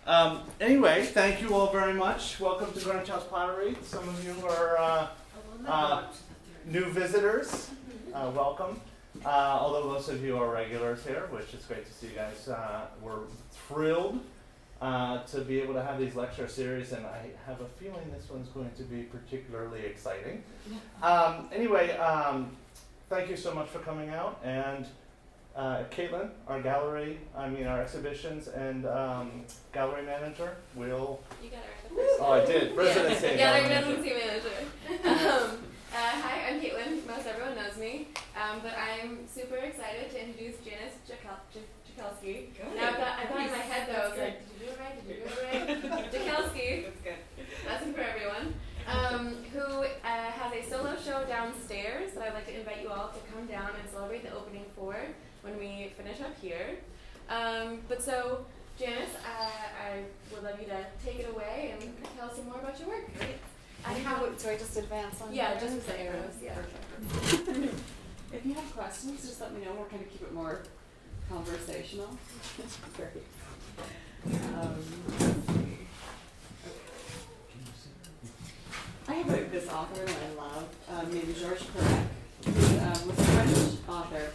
Anyway, thank you all very much. Welcome to Greenwich House Pottery. Some of you are new visitors. Welcome. Although most of you are regulars here, which is great to see you guys. We're thrilled to be able to have these lecture series, and I have a feeling this one's going to be particularly exciting. Anyway, thank you so much for coming out. And Caitlin, our our exhibitions and gallery manager, will. You got it right the first time. Oh, I did. Residency. Gallery residency manager. Hi, I'm Caitlin. Most everyone knows me, but I'm super excited to introduce Janice Jakielski. Now I've got in my head though, I was like, did you do it right? Did you do it right? Jakielski. That's good. That's for everyone. Who has a solo show downstairs that I'd like to invite you all to come down and celebrate the opening for when we finish up here. But so, Janice, I would love you to take it away and tell us some more about your work. Great. So I just advance on Yeah, just with the arrows, yeah. Perfect. If you have questions, just let me know. We'll kind of keep it more conversational. Great. I have this author that I love named Georges Perec, who was a French author,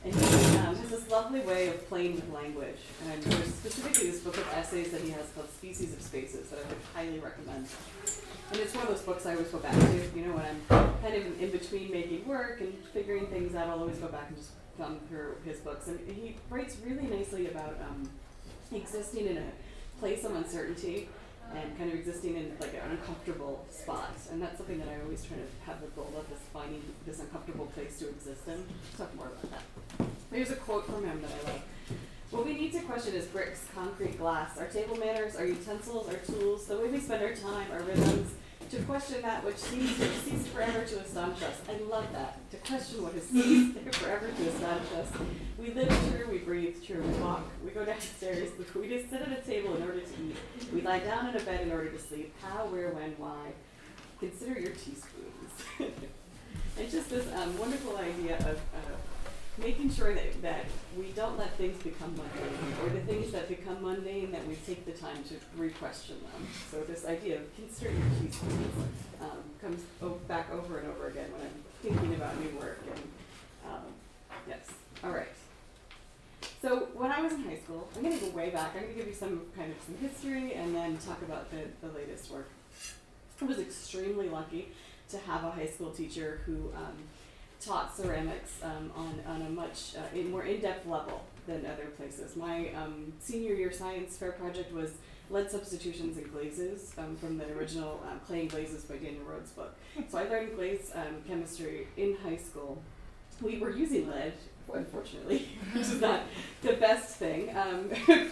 and he has this lovely way of playing with language. And there's specifically this book of essays that he has called Species of Spaces that I would highly recommend. And it's one of those books I always go back to, when I'm kind of in between making work and figuring things out, I'll always go back and just thumb through his books. And he writes really nicely about existing in a place of uncertainty and kind of existing in like an uncomfortable spot. And that's something that I always try to have the goal of, is finding this uncomfortable place to exist in. Talk more about that. Here's a quote from him that I love. What we need to question is bricks, concrete, glass, our table manners, our utensils, our tools, the way we spend our time, our rhythms, to question that which seems to have ceased forever to astonish us. I love that. To question what has ceased forever to astonish us. We live true, we breathe true, we walk, we go downstairs, we just sit at a table in order to eat. We lie down in a bed in order to sleep. How, where, when, why. Consider your teaspoons. And just this wonderful idea of making sure that we don't let things become mundane, or the things that become mundane, that we take the time to re-question them. So this idea of consider your teaspoons comes back over and over again when I'm thinking about new work. And yes, all right. So when I was in high school, I'm going to go way back. I'm going to give you some history and then talk about the latest work. I was extremely lucky to have a high school teacher who taught ceramics on a much more in-depth level than other places. My senior year science fair project was lead substitutions and glazes from the original Clay and Glazes by Daniel Rhodes' book. So I learned glaze chemistry in high school. We were using lead, unfortunately, which is not the best thing.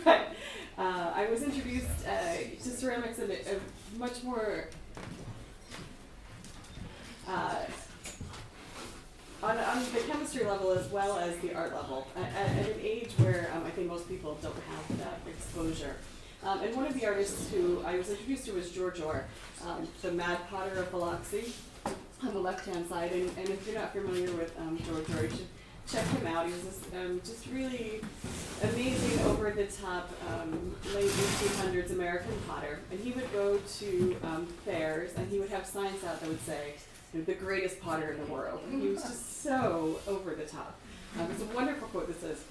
But I was introduced to ceramics in a much more on the chemistry level as well as the art level, at an age where I think most people don't have that exposure. And one of the artists who I was introduced to was George Orr, the Mad Potter of Biloxi, on the left-hand side. And if you're not familiar with George Orr, you should check him out. He was this just really amazing, over-the-top, late 1800s American potter. And he would go to fairs, and he would have signs out that would say, the greatest potter in the world. And he was just so over the top. There's a wonderful quote that says,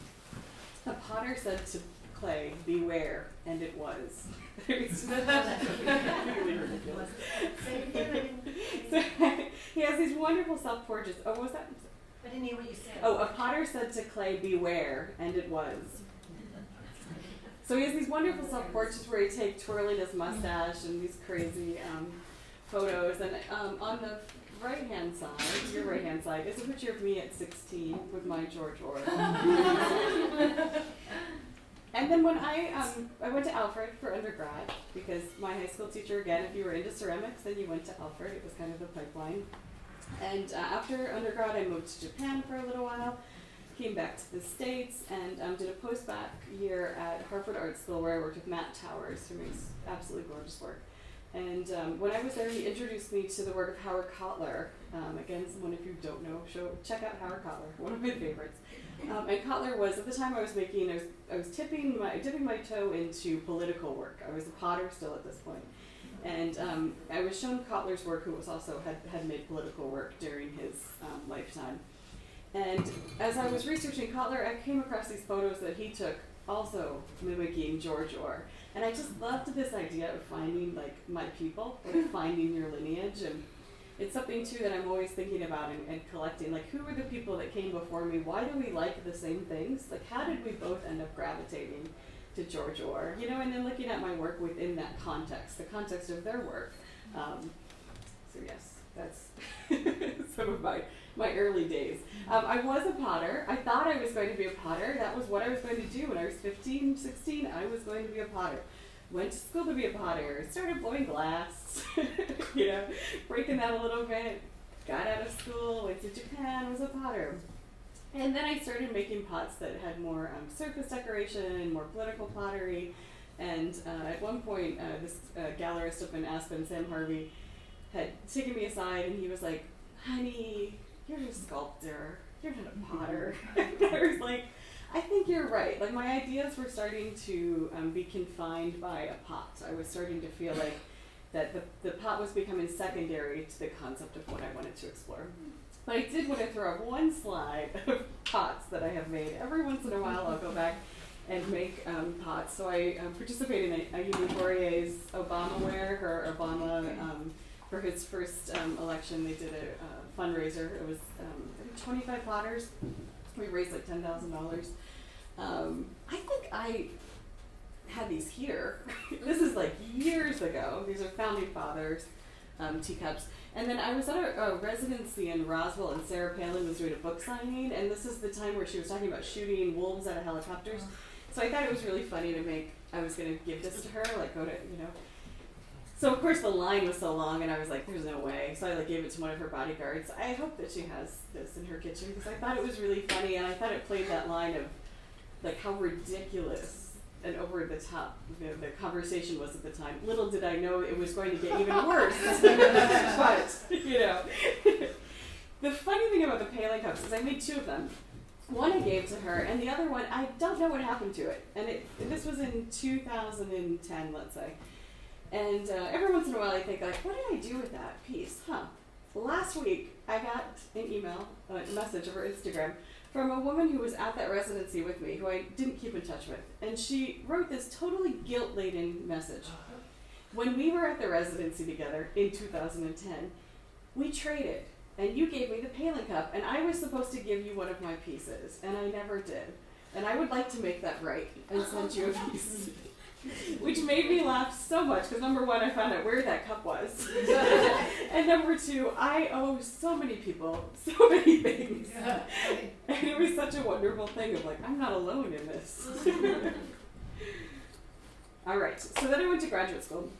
"A potter said to clay, beware, and it was." It's really ridiculous. So, he has these wonderful self-portraits. Oh, what was that? I didn't hear what you said. Oh, a potter said to clay, beware, and it was. So he has these wonderful self-portraits where he takes twirling his mustache and these crazy photos. And on the right-hand side, your right-hand side, is a picture of me at 16 with my George Orr. And then when I went to Alfred for undergrad, because my high school teacher, again, if you were into ceramics, then you went to Alfred. It was kind of the pipeline. And after undergrad, I moved to Japan for a little while, came back to the States, and did a post-bac year at Harvard Art School, where I worked with Matt Towers, who makes absolutely gorgeous work. And when I was there, he introduced me to the work of Howard Kotler. Again, someone, if you don't know, check out Howard Kotler, one of my favorites. And Kotler was, at the time I was dipping my toe into political work. I was a potter still at this point. And I was shown Kotler's work, who was also had made political work during his lifetime. And as I was researching Kotler, I came across these photos that he took, also mimicking George Orr. And I just loved this idea of finding like my people, like finding your lineage. And it's something too that I'm always thinking about and collecting. Like, who were the people that came before me? Why do we like the same things? Like, how did we both end up gravitating to George Orr? You know, and then looking at my work within that context, the context of their work. So yes, that's some of my early days. I was a potter. I thought I was going to be a potter. That was what I was going to do when I was 15, 16. I was going to be a potter. Went to school to be a potter. Started blowing glass, you know, breaking that a little bit. Got out of school, went to Japan, was a potter. And then I started making pots that had more surface decoration, more political pottery. And at one point, this gallerist up in Aspen, Sam Harvey, had taken me aside and he was like, "Honey, you're a sculptor, you're not a potter." I was like, I think you're right. Like, my ideas were starting to be confined by a pot. I was starting to feel like that the pot was becoming secondary to the concept of what I wanted to explore. But I did want to throw up one slide of pots that I have made. Every once in a while I'll go back and make pots. So I participated in Ayumi Poirier's Obamaware, her Obama, for his first election. They did a fundraiser. It was 25 potters. We raised like $10,000. I think I had these here. This is like years ago. These are Founding Fathers teacups. And then I was at a residency in Roswell, and Sarah Palin was doing a book signing, and this is the time where she was talking about shooting wolves out of helicopters. So I thought it was really funny to make, I was going to give this to her, like go to, you know. So of course the line was so long, and I was like, there's no way. So I like gave it to one of her bodyguards. I hope that she has this in her kitchen, because I thought it was really funny, and I thought it played that line of like how ridiculous and over the top the conversation was at the time. Little did I know it was going to get even worse. But, you know. The funny thing about the Palin cups is I made two of them. One I gave to her, and the other one, I don't know what happened to it. And this was in 2010, let's say. And every once in a while I think, like, what did I do with that piece? Last week I got an email, a message over Instagram, from a woman who was at that residency with me, who I didn't keep in touch with. And she wrote this totally guilt-laden message. When we were at the residency together in 2010, we traded, and you gave me the Palin cup, and I was supposed to give you one of my pieces, and I never did. And I would like to make that right and send you a piece. Which made me laugh so much, because number one, I found out where that cup was. And number two, I owe so many people so many things. And it was such a wonderful thing of like, I'm not alone in this. All right, so then I went to graduate school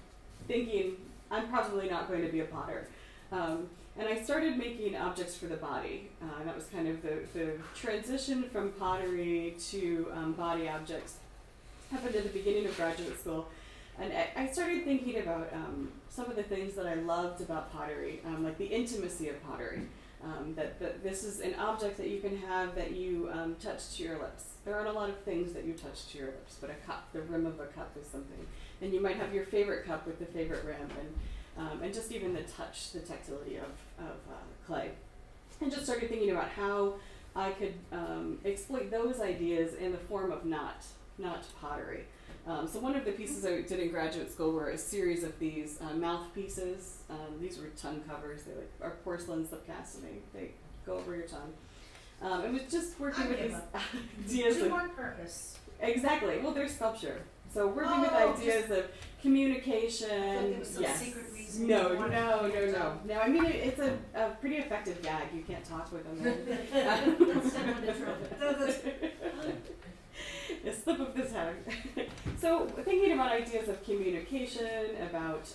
thinking I'm probably not going to be a potter. And I started making objects for the body. That was kind of the transition from pottery to body objects. Happened at the beginning of graduate school, and I started thinking about some of the things that I loved about pottery, like the intimacy of pottery, that this is an object that you can have that you touch to your lips. There aren't a lot of things that you touch to your lips, but a cup, the rim of a cup is something. And you might have your favorite cup with the favorite rim, and just even the touch, the tactility of clay. And just started thinking about how I could exploit those ideas in the form of not pottery. So one of the pieces I did in graduate school were a series of these mouthpieces. These were tongue covers. They are porcelain slipcasts, and they go over your tongue. It was just working with these ideas To of what purpose? exactly. Well, they're sculpture. So working with ideas of communication. There was some yes. secret reason. No. you wanted to do No, I mean it's a pretty effective gag. You can't talk with them. That's someone in trouble. A slip of the tongue. So thinking about ideas of communication, about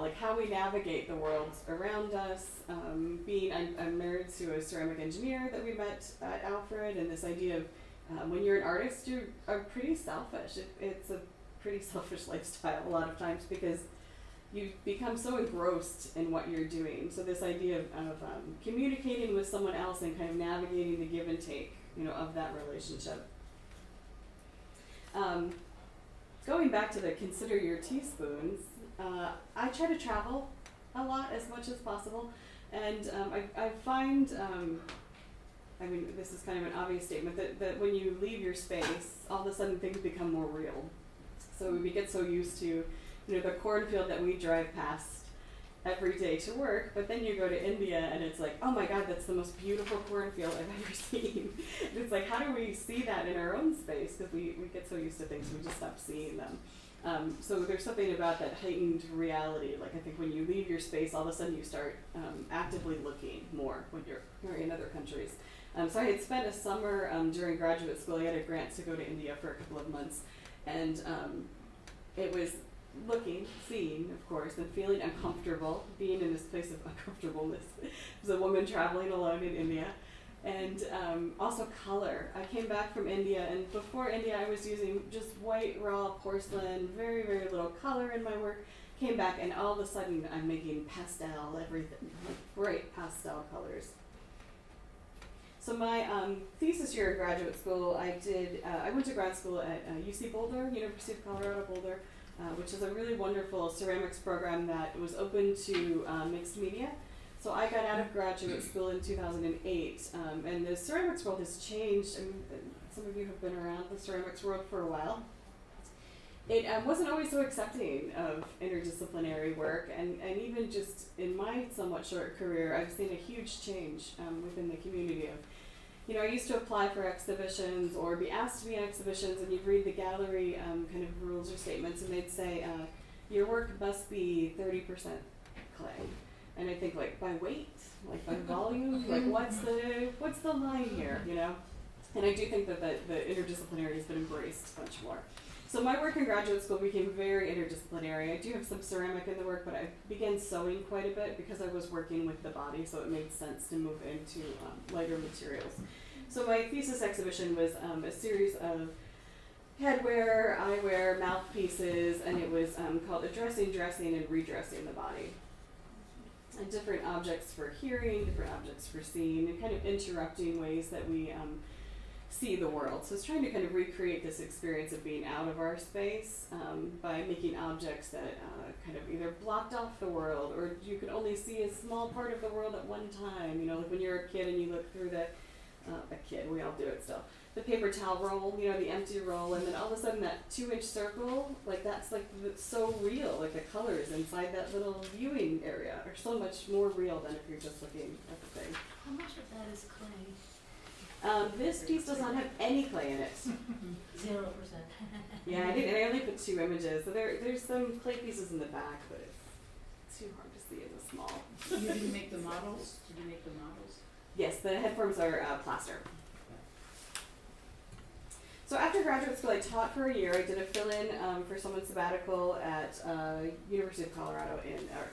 like how we navigate the world around us. I'm married to a ceramic engineer that we met at Alfred, and this idea of when you're an artist, you are pretty selfish. It's a pretty selfish lifestyle a lot of times, because you become so engrossed in what you're doing. So this idea of communicating with someone else and kind of navigating the give and take, of that relationship. Going back to the consider your teaspoons, I try to travel a lot as much as possible, and I find, this is kind of an obvious statement, that when you leave your space, all of a sudden things become more real. So we get so used to, the cornfield that we drive past every day to work, but then you go to India and it's like, oh my God, that's the most beautiful cornfield I've ever seen. It's like, how do we see that in our own space? Because we get so used to things, we just stop seeing them. So there's something about that heightened reality. Like I think when you leave your space, all of a sudden you start actively looking more when you're in other countries. So I had spent a summer during graduate school. I had a grant to go to India for a couple of months, and it was seeing, of course, and feeling uncomfortable, being in this place of uncomfortableness as a woman traveling alone in India. And also color. I came back from India, and before India I was using just white raw porcelain, very, very little color in my work. Came back and all of a sudden I'm making pastel everything, like bright pastel colors. So my thesis year in graduate school, I went to grad school at UC Boulder, University of Colorado Boulder, which is a really wonderful ceramics program that was open to mixed media. So I got out of graduate school in 2008, and the ceramics world has changed. Some of you have been around the ceramics world for a while. It wasn't always so accepting of interdisciplinary work, and even just in my somewhat short career, I've seen a huge change within the community of, I used to apply for exhibitions or be asked to be in exhibitions, and you'd read the gallery kind of rules or statements, and they'd say, your work must be 30% clay. And I think, like, by weight, like by volume, like what's the line here, And I do think that the interdisciplinary has been embraced much more. So my work in graduate school became very interdisciplinary. I do have some ceramic in the work, but I began sewing quite a bit because I was working with the body, so it made sense to move into lighter materials. So my thesis exhibition was a series of headwear, eyewear, mouthpieces, and it was called Addressing, Dressing, and Redressing the Body. And different objects for hearing, different objects for seeing, and kind of interrupting ways that we see the world. So it's trying to kind of recreate this experience of being out of our space by making objects that kind of either blocked off the world, or you could only see a small part of the world at one time. Like when you're a kid and you look through we all do it still, the paper towel roll, the empty roll, and then all of a sudden that 2-inch circle, like that's like so real, like the colors inside that little viewing area are so much more real than if you're just looking at the thing. How much of that is clay? This piece does not have any clay in it. 0%. Yeah, I only put 2 images. So there's some clay pieces in the back, but it's too hard to see in the small. You didn't make the models? Did you make the models? Yes, the head forms are plaster. So after graduate school, I taught for a year. I did a fill-in for someone's sabbatical at University of Colorado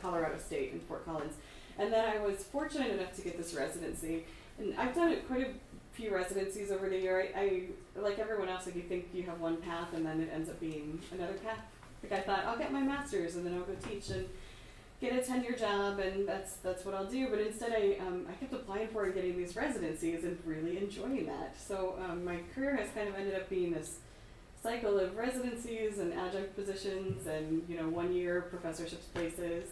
Colorado State in Fort Collins. And then I was fortunate enough to get this residency. And I've done quite a few residencies over the year. I like everyone else, like you think you have one path and then it ends up being another path. Like I thought, I'll get my master's and then I'll go teach and get a tenure job, and that's what I'll do. But instead I kept applying for and getting these residencies and really enjoying that. So my career has kind of ended up being this cycle of residencies and adjunct positions and 1-year professorships places.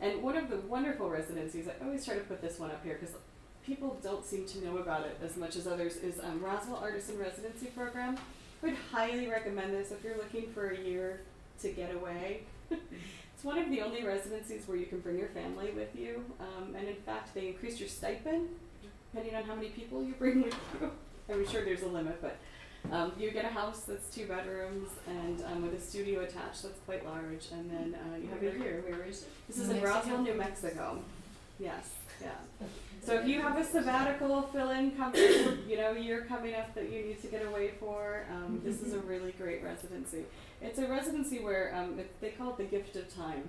And one of the wonderful residencies, I always try to put this one up here because people don't seem to know about it as much as others, is Roswell Artisan Residency Program. I would highly recommend this if you're looking for a year to get away. It's one of the only residencies where you can bring your family with you, and in fact they increase your stipend depending on how many people you bring with you. I'm sure there's a limit, but you get a house that's 2 bedrooms and with a studio attached that's quite large, and then you have a year. Where is it? This is in Roswell, New Mexico. Yes, yeah. So if you have a sabbatical fill-in year coming up that you need to get away for, this is a really great residency. It's a residency where they call it the gift of time.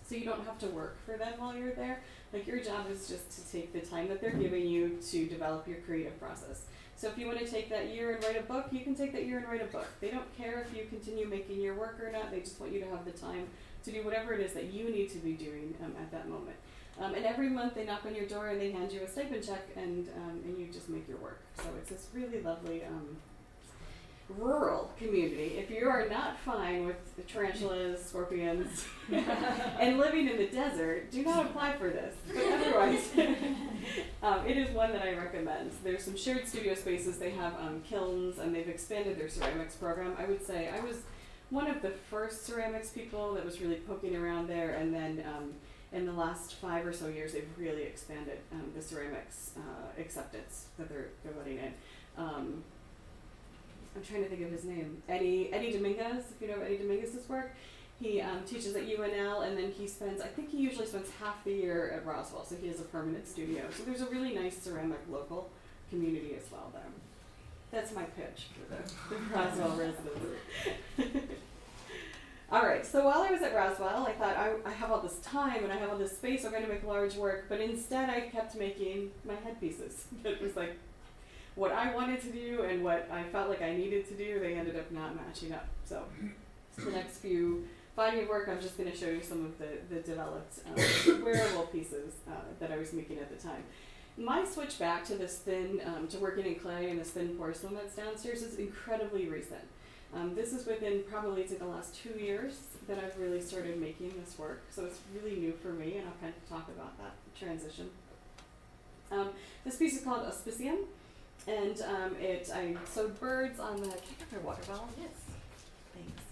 So you don't have to work for them while you're there. Like your job is just to take the time that they're giving you to develop your creative process. So if you want to take that year and write a book, you can take that year and write a book. They don't care if you continue making your work or not. They just want you to have the time to do whatever it is that you need to be doing at that moment. And every month they knock on your door and they hand you a stipend check, and you just make your work. So it's this really lovely rural community. If you are not fine with the tarantulas, scorpions, and living in the desert, do not apply for this. But otherwise, it is one that I recommend. There's some shared studio spaces. They have kilns, and they've expanded their ceramics program. I would say I was one of the first ceramics people that was really poking around there, and then in the last 5 or so years, they've really expanded the ceramics acceptance that they're letting in. I'm trying to think of his name. Eddie Dominguez, if you know Eddie Dominguez's work. He teaches at UNL, and then I think he usually spends half the year at Roswell, so he has a permanent studio. So there's a really nice ceramic local community as well there. That's my pitch for the Roswell residents. All right, so while I was at Roswell, I thought I have all this time and I have all this space, I'm going to make large work, but instead I kept making my headpieces. It was like what I wanted to do and what I felt like I needed to do, they ended up not matching up. So the next few body of work, I'm just going to show you some of the developed wearable pieces that I was making at the time. My switch back to this thin, to working in clay and this thin porcelain that's downstairs is incredibly recent. This is within probably the last 2 years that I've really started making this work, so it's really new for me, and I'll kind of talk about that transition. This piece is called Auspicium, and I sewed birds on the, can I get my water bottle? Yes. Thanks.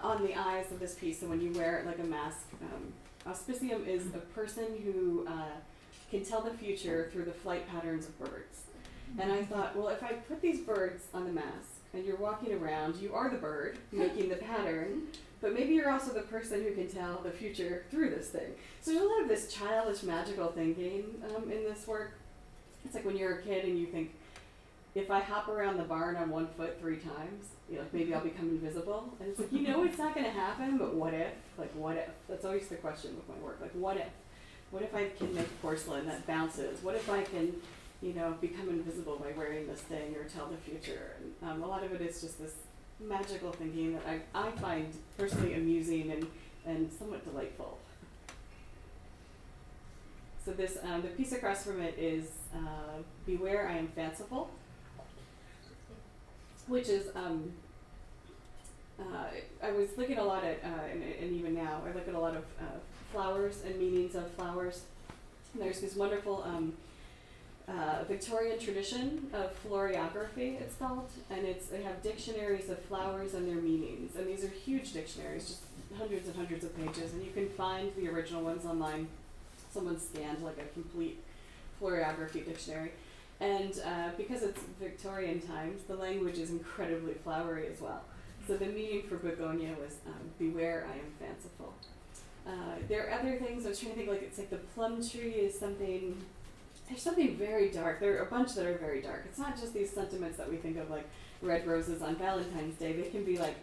On the eyes of this piece, so when you wear it like a mask, Auspicium is a person who can tell the future through the flight patterns of birds. And I thought, well, if I put these birds on the mask, and you're walking around, you are the bird making the pattern, but maybe you're also the person who can tell the future through this thing. So there's a lot of this childish, magical thinking in this work. It's like when you're a kid and you think, if I hop around the barn on 1 foot 3 times, maybe I'll become invisible. And it's like, it's not going to happen, but what if? Like, what if? That's always the question with my work. Like, what if? What if I can make porcelain that bounces? What if I can become invisible by wearing this thing or tell the future? And a lot of it is just this magical thinking that I find personally amusing and somewhat delightful. So this, the piece across from it is Beware, I Am Fanciful, which is, I was looking a lot at, and even now, I look at a lot of flowers and meanings of flowers. And there's this wonderful Victorian tradition of floriography, it's called, and they have dictionaries of flowers and their meanings, and these are huge dictionaries, just hundreds and hundreds of pages, and you can find the original ones online. Someone scanned like a complete floriography dictionary, and because it's Victorian times, the language is incredibly flowery as well. So the meaning for begonia was beware, I am fanciful. There are other things I was trying to think, like it's like the plum tree is something. There's something very dark. There are a bunch that are very dark. It's not just these sentiments that we think of like red roses on Valentine's Day. They can be like,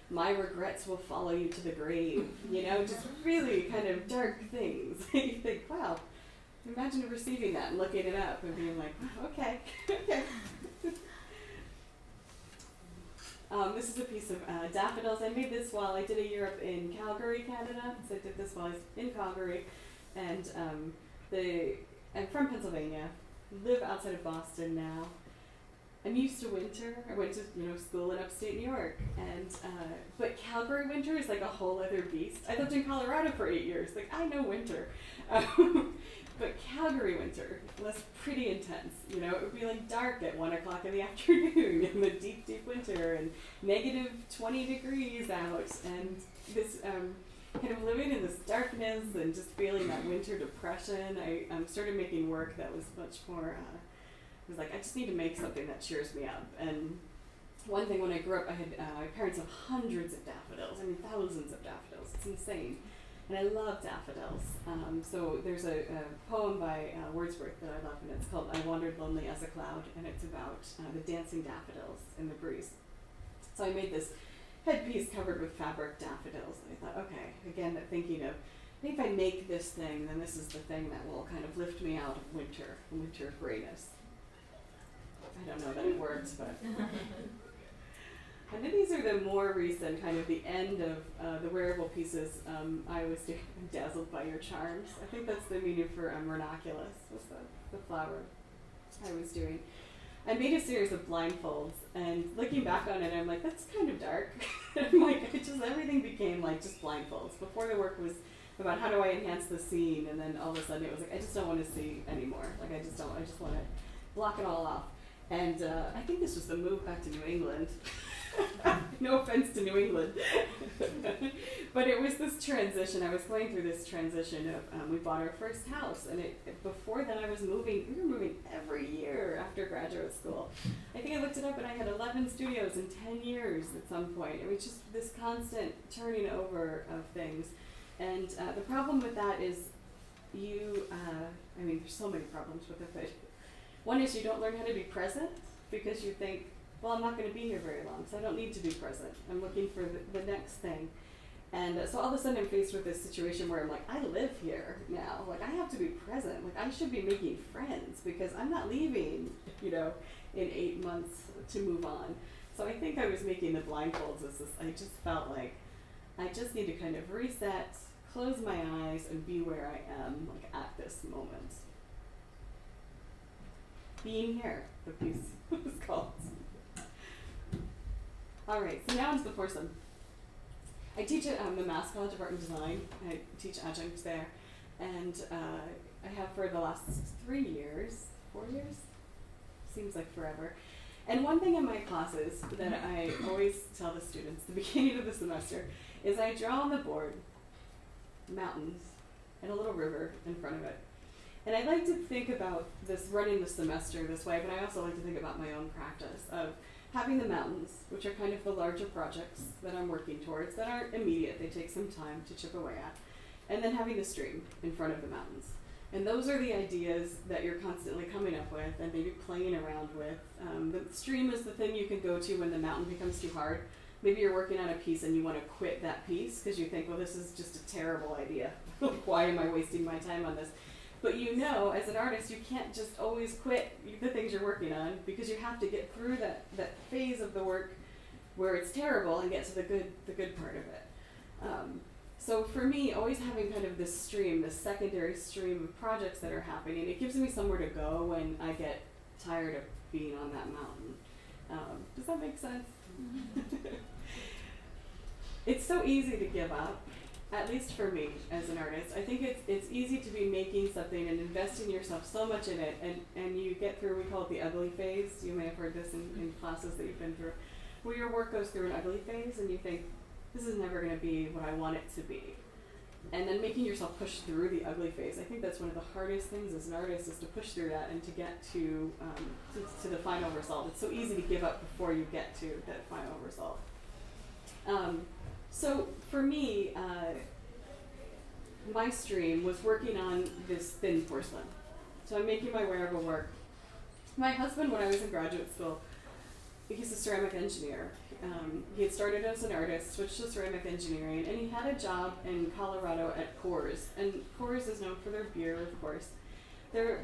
my regrets will follow you to the grave. Just really kind of dark things. You think, wow, imagine receiving that and looking it up and being like, wow, okay. This is a piece of daffodils. I made this while I did a year up in Calgary, Canada. So I did this while I was in Calgary, and I'm from Pennsylvania, live outside of Boston now. I'm used to winter. I went to school in upstate New York, and but Calgary winter is like a whole other beast. I lived in Colorado for 8 years. Like I know winter, but Calgary winter was pretty intense. It would be like dark at 1 o'clock in the afternoon in the deep, deep winter, and negative 20 degrees out, and this. Kind of living in this darkness and just feeling that winter depression, I started making work that was much more, it was like, I just need to make something that cheers me up. And one thing, when I grew up, I had my parents have hundreds of daffodils, thousands of daffodils. It's insane. And I love daffodils. So there's a poem by Wordsworth that I love, and it's called I Wandered Lonely as a Cloud, and it's about the dancing daffodils in the breeze. So I made this headpiece covered with fabric daffodils. And I thought, okay, again, that thinking of, maybe if I make this thing, then this is the thing that will kind of lift me out of winter grayness. I don't know that it works, but. And then these are the more recent, kind of the end of the wearable pieces. I always do dazzled by your charms. I think that's the meaning for ranunculus, was the flower I was doing. I made a series of blindfolds, and looking back on it, I'm like, that's kind of dark. I'm like, everything became like just blindfolds. Before the work was about how do I enhance the scene, and then all of a sudden it was like, I just don't want to see anymore. Like I just want to block it all off. And I think this was the move back to New England. No offense to New England. But it was this transition. I was going through this transition of, we bought our first house, and before then we were moving every year after graduate school. I think I looked it up and I had 11 studios in 10 years at some point. It was just this constant turning over of things. And the problem with that is there's so many problems with it, but one is you don't learn how to be present because you think, well, I'm not going to be here very long, so I don't need to be present. I'm looking for the next thing. And so all of a sudden I'm faced with this situation where I'm like, I live here now. Like, I have to be present. Like, I should be making friends because I'm not leaving, in 8 months to move on. So I think I was making the blindfolds as this. I just felt like I just need to kind of reset, close my eyes, and be where I am, like, at this moment. Being here, the piece was called. All right, so now into the porcelain. I teach at the Mass College of Art and Design. I teach adjuncts there, and I have for the last 4 years, seems like forever. And one thing in my classes that I always tell the students at the beginning of the semester is I draw on the board mountains and a little river in front of it. And I like to think about this running the semester this way, but I also like to think about my own practice of having the mountains, which are kind of the larger projects that I'm working towards that aren't immediate, they take some time to chip away at, and then having the stream in front of the mountains. And those are the ideas that you're constantly coming up with and maybe playing around with. The stream is the thing you can go to when the mountain becomes too hard. Maybe you're working on a piece and you want to quit that piece because you think, well, this is just a terrible idea. Why am I wasting my time on this? But as an artist, you can't just always quit the things you're working on because you have to get through that phase of the work where it's terrible and get to the good part of it. So for me, always having kind of this stream, this secondary stream of projects that are happening, it gives me somewhere to go when I get tired of being on that mountain. Does that make sense? It's so easy to give up. At least for me as an artist, I think it's easy to be making something and investing yourself so much in it, and you get through, we call it the ugly phase. You may have heard this in classes that you've been through, where your work goes through an ugly phase and you think, this is never going to be what I want it to be. And then making yourself push through the ugly phase. I think that's one of the hardest things as an artist is to push through that and to get to the final result. It's so easy to give up before you get to that final result. So for me, my stream was working on this thin porcelain. So I'm making my wearable work. My husband, when I was in graduate school, he's a ceramic engineer. He had started as an artist, switched to ceramic engineering, and he had a job in Colorado at Coors. And Coors is known for their beer, of course. They're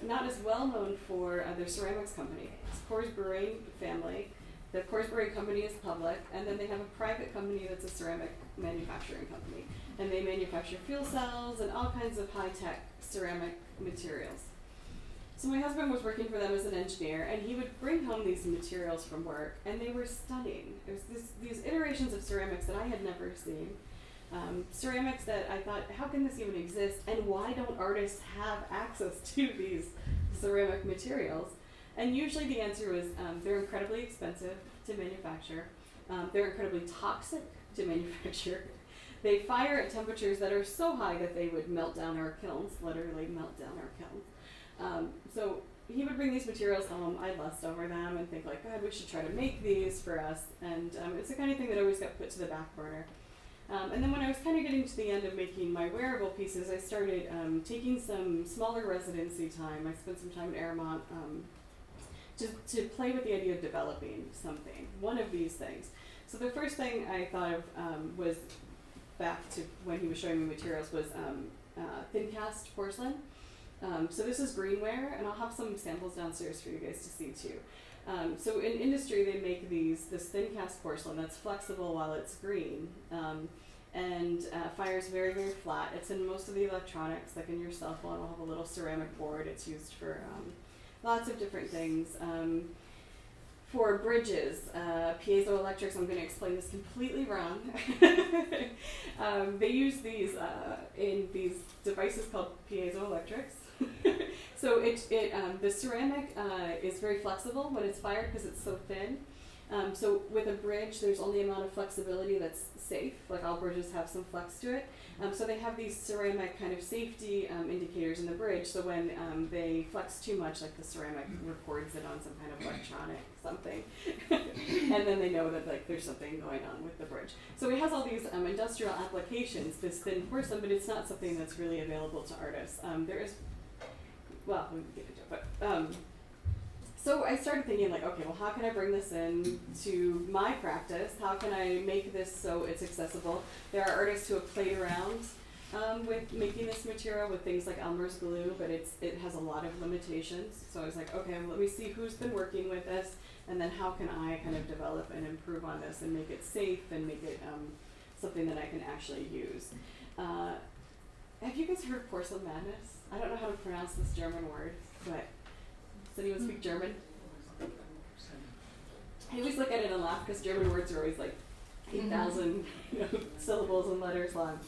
not as well known for their ceramics company. It's Coors Brewing family. The Coors Brewing Company is public, and then they have a private company that's a ceramic manufacturing company. And they manufacture fuel cells and all kinds of high-tech ceramic materials. So my husband was working for them as an engineer, and he would bring home these materials from work, and they were stunning. It was these iterations of ceramics that I had never seen. Ceramics that I thought, how can this even exist, and why don't artists have access to these ceramic materials? And usually the answer was they're incredibly expensive to manufacture. They're incredibly toxic to manufacture. They fire at temperatures that are so high that they would melt down our kilns, literally melt down our kilns. So he would bring these materials home. I'd lust over them and think like, God, we should try to make these for us. And it's the kind of thing that always got put to the back burner. And then when I was kind of getting to the end of making my wearable pieces, I started taking some smaller residency time. I spent some time in Airmont to play with the idea of developing something, one of these things. So the first thing I thought of was, back to when he was showing me materials, was thin cast porcelain. So this is greenware, and I'll have some samples downstairs for you guys to see too. So in industry, they make this thin cast porcelain that's flexible while it's green, and fires very, very flat. It's in most of the electronics, like in your cell phone, we'll have a little ceramic board. It's used for lots of different things. For bridges, piezoelectrics, I'm going to explain this completely wrong. They use these in these devices called piezoelectrics. So the ceramic is very flexible when it's fired because it's so thin. So with a bridge, there's only amount of flexibility that's safe. Like all bridges have some flex to it. So they have these ceramic kind of safety indicators in the bridge. So when they flex too much, like the ceramic records it on some kind of electronic something, and then they know that like there's something going on with the bridge. So it has all these industrial applications, this thin porcelain, but it's not something that's really available to artists. There is, well, we can get into it, but. So I started thinking like, okay, well, how can I bring this in to my practice? How can I make this so it's accessible? There are artists who have played around with making this material with things like Elmer's glue, but it has a lot of limitations. So I was like, okay, well, let me see who's been working with this, and then how can I kind of develop and improve on this and make it safe and make it something that I can actually use. Have you guys heard porcelain madness? I don't know how to pronounce this German word, but does anyone speak German? I always look at it and laugh because German words are always like 8,000 syllables and letters long.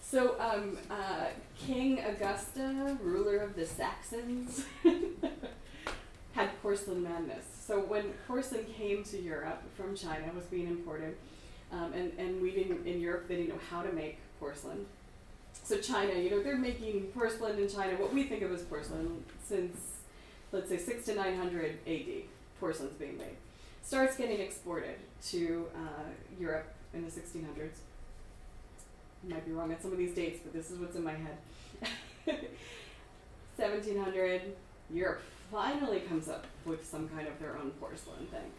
So King Augusta, ruler of the Saxons, had porcelain madness. So when porcelain came to Europe from China, it was being imported, and in Europe, they didn't know how to make porcelain. So China, they're making porcelain in China, what we think of as porcelain, since, let's say, 600 to 900 AD, porcelain's being made. Starts getting exported to Europe in the 1600s. Might be wrong on some of these dates, but this is what's in my head. 1700, Europe finally comes up with some kind of their own porcelain thing.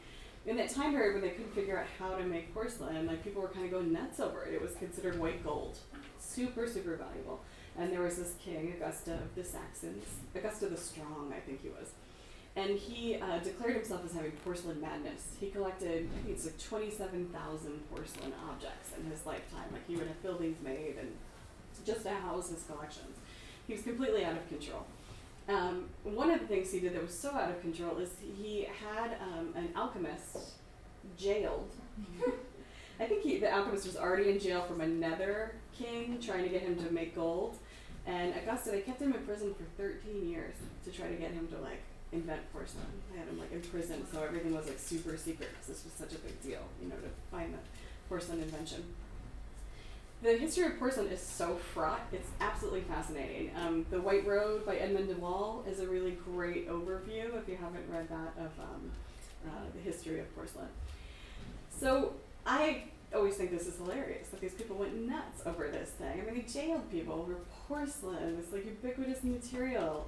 In that time period when they couldn't figure out how to make porcelain, like people were kind of going nuts over it. It was considered white gold. Super, super valuable. And there was this king, Augusta of the Saxons, Augusta the Strong, I think he was. And he declared himself as having porcelain madness. He collected, I think it's like 27,000 porcelain objects in his lifetime. Like he would have buildings made and just to house his collections. He was completely out of control. One of the things he did that was so out of control is he had an alchemist jailed. I think the alchemist was already in jail from another king trying to get him to make gold. And Augusta, they kept him in prison for 13 years to try to get him to invent porcelain. They had him in prison, so everything was super secret because this was such a big deal, to find the porcelain invention. The history of porcelain is so fraught. It's absolutely fascinating. The White Road by Edmund de Waal is a really great overview if you haven't read that of the history of porcelain. So I always think this is hilarious that these people went nuts over this thing. I mean, they jailed people over porcelain, this ubiquitous material.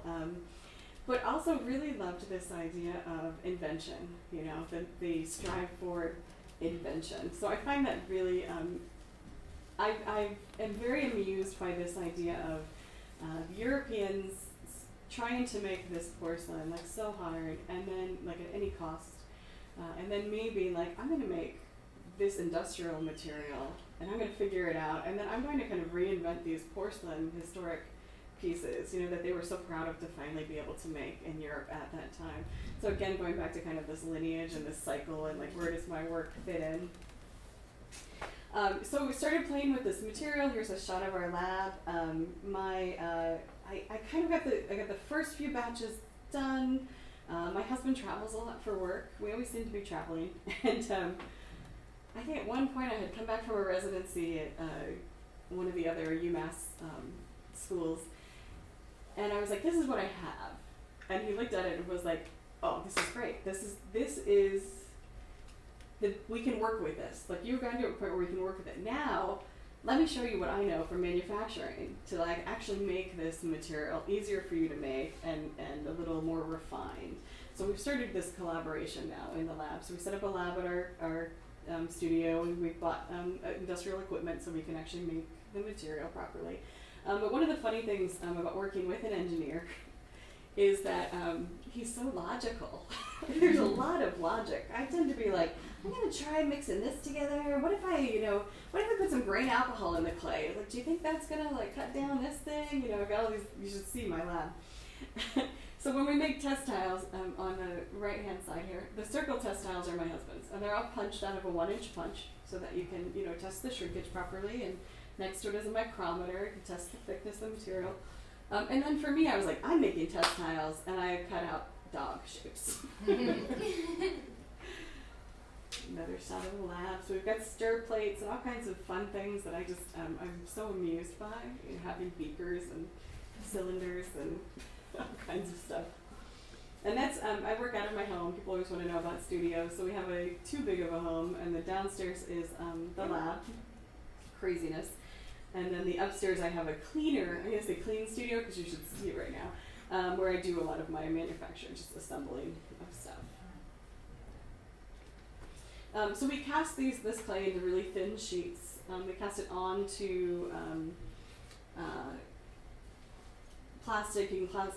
But also really loved this idea of invention, that they strive for invention. So I find that really, I am very amused by this idea of Europeans trying to make this porcelain so hard and then at any cost, and then me being I'm going to make this industrial material and I'm going to figure it out, and then I'm going to kind of reinvent these porcelain historic pieces, that they were so proud of to finally be able to make in Europe at that time. So again, going back to kind of this lineage and this cycle and where does my work fit in. So we started playing with this material. Here's a shot of our lab. I kind of got the first few batches done. My husband travels a lot for work. We always seem to be traveling, and I think at one point I had come back from a residency at one of the other UMass schools, and I was like, "This is what I have," and he looked at it and was like, "Oh, this is great. This is we can work with this. You've gotten to a point where we can work with it. Now, let me show you what I know from manufacturing to actually make this material easier for you to make and a little more refined." So we've started this collaboration now in the lab. So we set up a lab at our studio, and we've bought industrial equipment so we can actually make the material properly. But one of the funny things about working with an engineer is that he's so logical. There's a lot of logic. I tend to be like, I'm gonna try mixing this together. What if I put some grain alcohol in the clay? Like, do you think that's gonna like cut down this thing? You know, I've got all these. You should see my lab. So when we make test tiles on the right hand side here, the circle test tiles are my husband's, and they're all punched out of a 1-inch punch so that you can test the shrinkage properly. And next to it is a micrometer to test the thickness of the material. And then for me, I was like, I'm making test tiles, and I cut out dog shapes. Another shot of the lab. So we've got stir plates and all kinds of fun things that I just I'm so amused by. Having beakers and cylinders and all kinds of stuff. And that's I work out of my home. People always want to know about studios. So we have a too big of a home, and the downstairs is the lab. Craziness. And then the upstairs I have a cleaner. I'm gonna say clean studio because you should see it right now, where I do a lot of my manufacturing, just assembling of stuff. So we cast this clay into really thin sheets. We cast it onto plastic. You can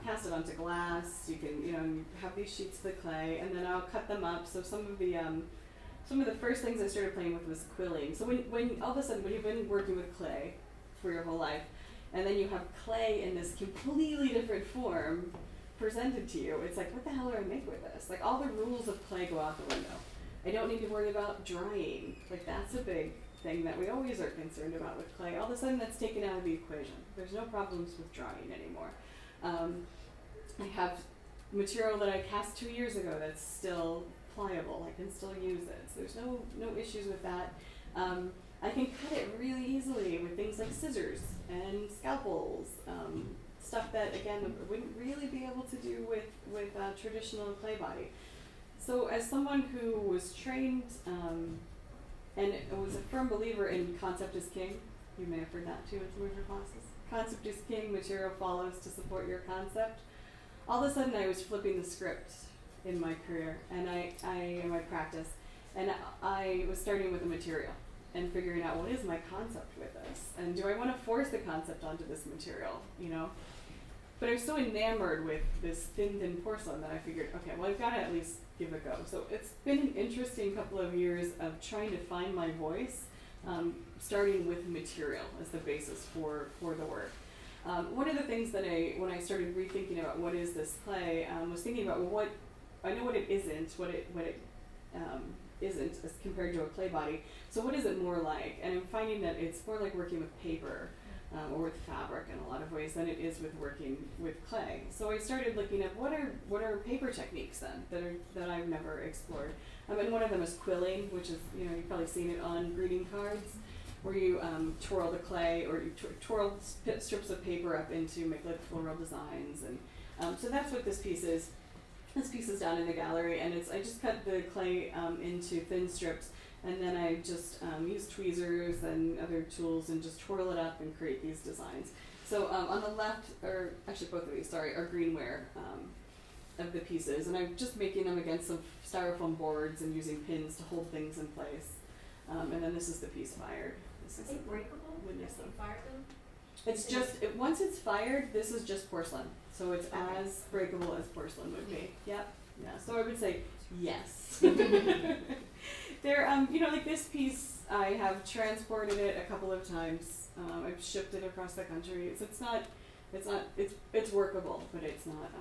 cast it onto glass. You can have these sheets of the clay, and then I'll cut them up. So some of the first things I started playing with was quilling. So when all of a sudden when you've been working with clay for your whole life, and then you have clay in this completely different form presented to you, it's like, what the hell do I make with this? Like, all the rules of clay go out the window. I don't need to worry about drying. Like, that's a big thing that we always are concerned about with clay. All of a sudden that's taken out of the equation. There's no problems with drying anymore. I have material that I cast 2 years ago that's still pliable. I can still use it. So there's no issues with that. I can cut it really easily with things like scissors and scalpels, stuff that, again, I wouldn't really be able to do with traditional clay body. So as someone who was trained and was a firm believer in concept is king, you may have heard that too in some of your classes. Concept is king, material follows to support your concept. All of a sudden I was flipping the script in my career and in my practice, and I was starting with the material and figuring out what is my concept with this, and do I want to force the concept onto this material, But I was so enamored with this thin porcelain that I figured, okay, well, I've got to at least give it a go. So it's been an interesting couple of years of trying to find my voice, starting with material as the basis for the work. One of the things that when I started rethinking about what is this clay, was thinking about what I know what it isn't, what it isn't as compared to a clay body. So what is it more like? And I'm finding that it's more like working with paper. Or with fabric in a lot of ways than it is with working with clay. So I started looking at what are paper techniques then that I've never explored. And one of them is quilling, which is you've probably seen it on greeting cards, where you twirl the clay or you twirl strips of paper up into make like floral designs, and so that's what this piece is. This piece is down in the gallery, and I just cut the clay into thin strips. And then I just use tweezers and other tools and just twirl it up and create these designs. So on the left, or actually both of these, are greenware of the pieces. And I'm just making them against some styrofoam boards and using pins to hold things in place. And then this is the piece fired. This is breakable? Witness them. Fire them? It's just, once it's fired, this is just porcelain. So it's as breakable as porcelain would be. Yep. Yeah. So I would say yes. They're, like this piece, I have transported it a couple of times. I've shipped it across the country. So it's workable, but it's not,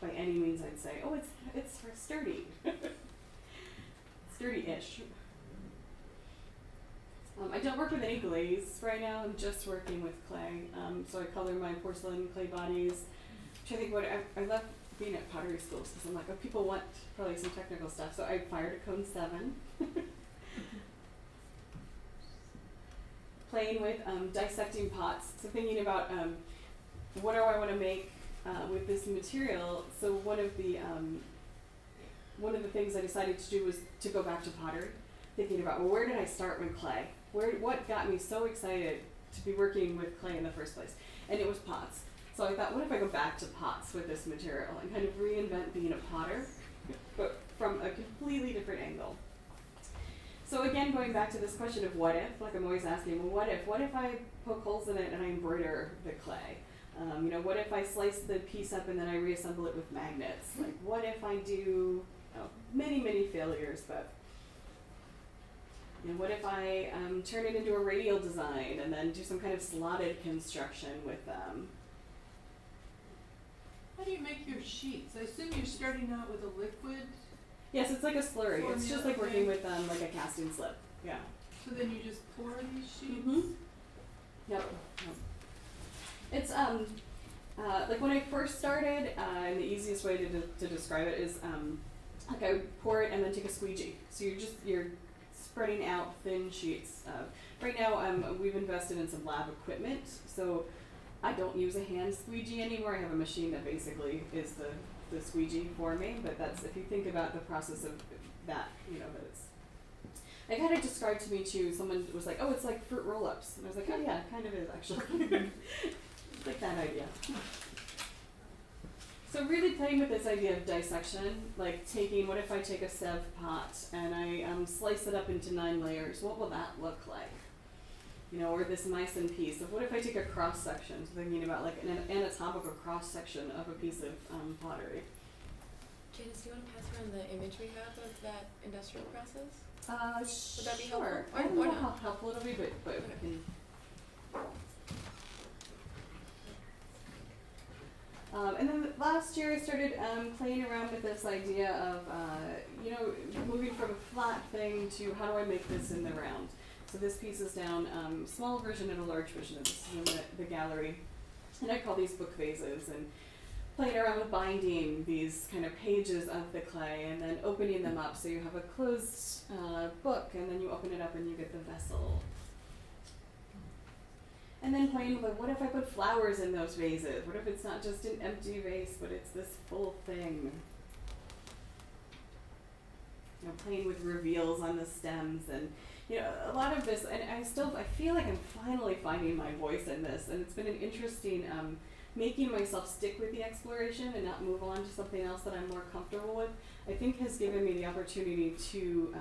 by any means I'd say, oh, it's sturdy. Sturdy-ish. I don't work with any glaze right now. I'm just working with clay. So I color my porcelain clay bodies. Which I think I love being at pottery schools because I'm like, oh, people want probably some technical stuff. So I fired a cone 7. Playing with dissecting pots. So thinking about what do I want to make with this material. So one of the things I decided to do was to go back to pottery. Thinking about, well, where did I start with clay? What got me so excited to be working with clay in the first place? And it was pots. So I thought, what if I go back to pots with this material and kind of reinvent being a potter, but from a completely different angle. So again, going back to this question of what if, like I'm always asking, well, what if I poke holes in it and I embroider the clay? What if I slice the piece up and then I reassemble it with magnets? Like, what if I do many, many failures, but what if I turn it into a radial design and then do some kind of slotted construction with them? How do you make your sheets? I assume you're starting out with a liquid, Yes, it's like a slurry. It's just like working Formula, with like a casting slip. Yeah. so then you just pour these sheets? Mhm. Yep. It's like when I first started, and the easiest way to describe it is like I would pour it and then take a squeegee. So you're spreading out thin sheets. Right now, we've invested in some lab equipment, so I don't use a hand squeegee anymore. I have a machine that basically is the squeegee for me. But that's, if you think about the process of that, that it's. It kind of described to me too. Someone was like, "Oh, it's like fruit roll-ups," and I was like, "Oh yeah, it kind of is actually." Like that idea. So really playing with this idea of dissection, like what if I take a Sev pot and I slice it up into 9 layers, what will that look like? Or this Meissen piece, of what if I take a cross section, so thinking about like an anatomical cross section of a piece of pottery. Janice, do you want to pass around the image we have of that industrial process? Would that be Sure. helpful? I don't Or know not? how helpful it'll be, but Okay. we can. And then last year I started playing around with this idea of, moving from a flat thing to how do I make this in the round. So this piece is down, small version and a large version of this is in the gallery. And I call these book vases, and playing around with binding these kind of pages of the clay and then opening them up so you have a closed book, and then you open it up and you get the vessel. And then playing with, what if I put flowers in those vases? What if it's not just an empty vase, but it's this full thing? Playing with reveals on the stems, and a lot of this, and I feel like I'm finally finding my voice in this, and it's been an interesting making myself stick with the exploration and not move on to something else that I'm more comfortable with, I think has given me the opportunity to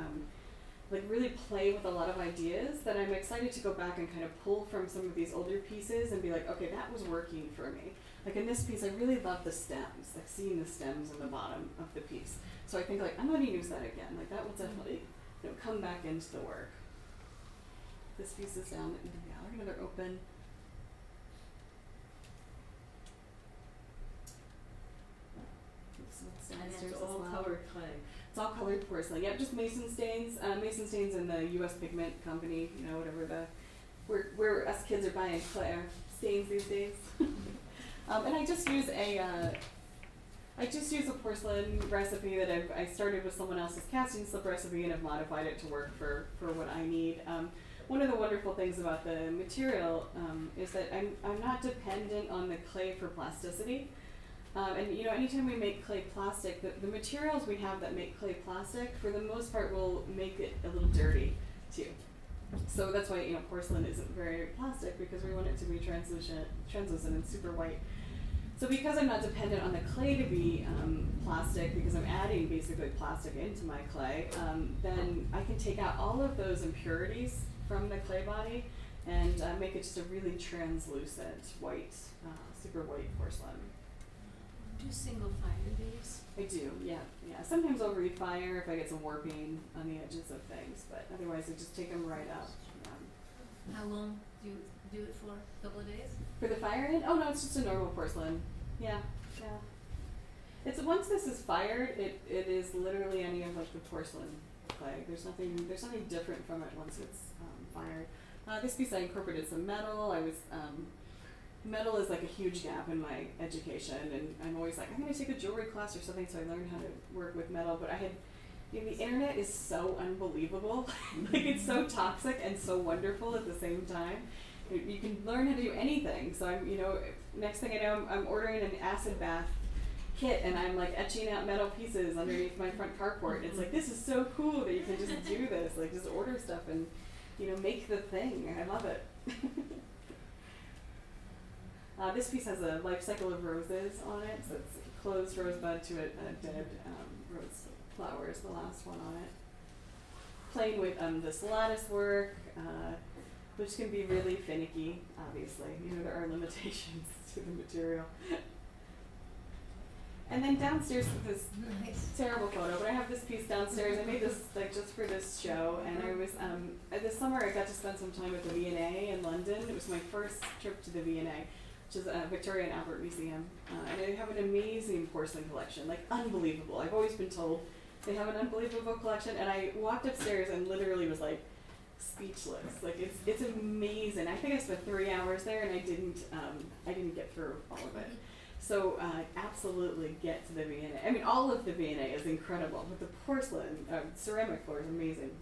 really play with a lot of ideas that I'm excited to go back and kind of pull from some of these older pieces and be like, okay, that was working for me. Like in this piece, I really love the stems, like seeing the stems in the bottom of the piece. So I think I'm going to use that again. Like that will definitely come back into the work. This piece is down in the gallery, another open. And Downstairs it's as all well. colored clay. It's all colored porcelain. Yep, just Mason stains. Mason stains in the U.S. Pigment Company. Whatever where us kids are buying clay stains these days. And I just use a porcelain recipe that I started with someone else's casting slip recipe and have modified it to work for what I need. One of the wonderful things about the material is that I'm not dependent on the clay for plasticity. And anytime we make clay plastic, the materials we have that make clay plastic, for the most part, will make it a little dirty too. So that's why porcelain isn't very plastic, because we want it to be translucent and super white. So because I'm not dependent on the clay to be plastic, because I'm adding basically plastic into my clay, then I can take out all of those impurities from the clay body and make it just a really translucent white, super white porcelain. Do single fire these? I do, yeah. Sometimes I'll refire if I get some warping on the edges of things, but otherwise I just take them right up. How long do you do it for? A couple of days? For the firing? Oh no, it's just a normal porcelain. Yeah. It's once this is fired, it is literally any of the porcelain clay. There's nothing different from it once it's fired. This piece I incorporated some metal. Metal is like a huge gap in my education, and I'm always like, I'm going to take a jewelry class or something so I learn how to work with metal. But the internet is so unbelievable. It's so toxic and so wonderful at the same time. You can learn how to do anything. So next thing I know, I'm ordering an acid bath kit, and I'm etching out metal pieces underneath my front carport. It's this is so cool that you can just do this, just order stuff and make the thing. I love it. This piece has a life cycle of roses on it, so it's closed rosebud to a dead rose flower is the last one on it. playing with this lattice work, which can be really finicky, obviously. You know, there are limitations to the material. And then downstairs, this terrible photo, but I have this piece downstairs. I made this like just for this show, and I was this summer I got to spend some time at the V&A in London. It was my first trip to the V&A, which is a Victoria and Albert Museum, and they have an amazing porcelain collection, like unbelievable. I've always been told they have an unbelievable collection, and I walked upstairs and literally was like speechless. Like it's amazing. I think I spent 3 hours there, and I didn't get through all of it. So absolutely get to the V&A. I mean, all of the V&A is incredible, but the porcelain, ceramic floor is amazing.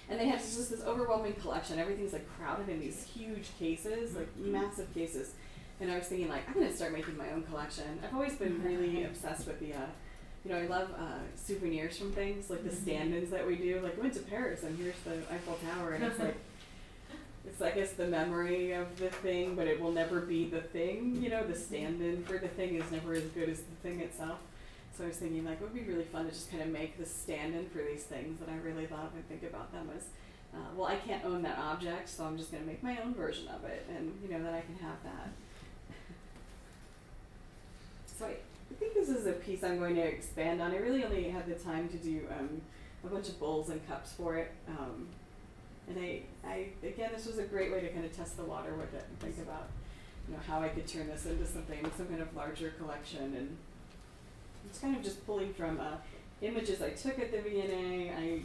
And they have just this overwhelming collection. Everything's like crowded in these huge cases, like massive cases. And I was thinking, like, I'm going to start making my own collection. I've always been really obsessed with the, you know, I love souvenirs from things, like the stand-ins that we do. Like, we went to Paris, and here's the Eiffel Tower, and it's like, it's, I guess, the memory of the thing, but it will never be the thing. You know, the stand-in for the thing is never as good as the thing itself. So I was thinking, like, it would be really fun to just kind of make the stand-in for these things that I really love and think about them as, well, I can't own that object, so I'm just going to make my own version of it, and, you know, that I can have that. So I think this is a piece I'm going to expand on. I really only had the time to do a bunch of bowls and cups for it. And I again, this was a great way to kind of test the water with it and think about, you know, how I could turn this into something, some kind of larger collection. And it's kind of just pulling from images I took at the V&A. I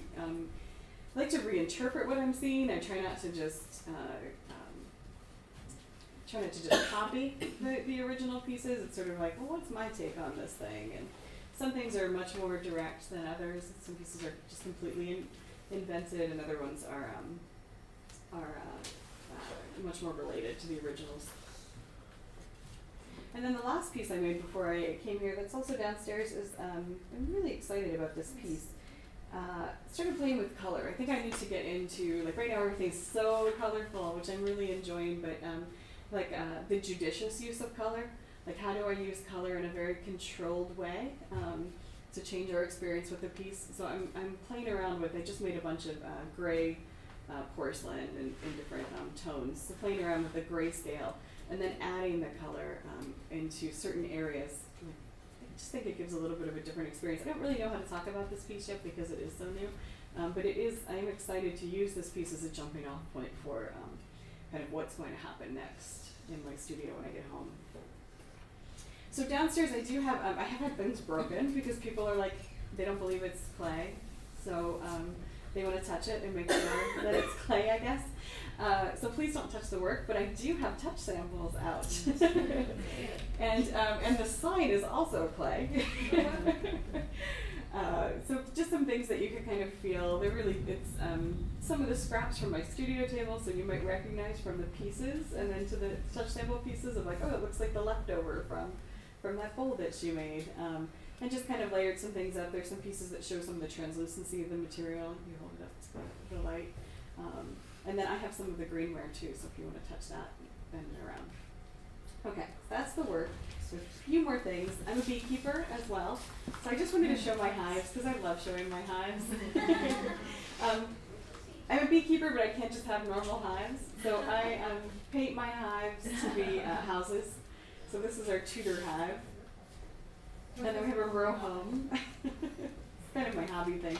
like to reinterpret what I'm seeing. I try not to just copy the original pieces. It's sort of like, well, what's my take on this thing? And some things are much more direct than others. Some pieces are just completely invented, and other ones are much more related to the originals. And then the last piece I made before I came here, that's also downstairs, is I'm really excited about this piece. Started playing with color. I think I need to get into, like, right now everything's so colorful, which I'm really enjoying, but the judicious use of color. Like, how do I use color in a very controlled way to change our experience with the piece? So I'm playing around with, I just made a bunch of gray porcelain in different tones. So playing around with the grayscale and then adding the color into certain areas. I just think it gives a little bit of a different experience. I don't really know how to talk about this piece yet because it is so new, but I'm excited to use this piece as a jumping off point for kind of what's going to happen next in my studio when I get home. So downstairs I do have, I have had things broken because people are like, they don't believe it's clay. So they want to touch it and make sure that it's clay, I guess. So please don't touch the work, but I do have touch samples out. And the sign is also clay. So just some things that you can kind of feel. It's some of the scraps from my studio table, so you might recognize from the pieces, and then to the touch sample pieces of like, oh, it looks like the leftover from that bowl that she made. And just kind of layered some things up. There's some pieces that show some of the translucency of the material. You hold it up to the light. And then I have some of the greenware too, so if you want to touch that, bend it around. Okay, that's the work. So a few more things. I'm a beekeeper as well. So I just wanted to show my hives because I love showing my hives. I'm a beekeeper, but I can't just have normal hives. So I paint my hives to be houses. So this is our Tudor hive. And then we have a row home. It's kind of my hobby thing.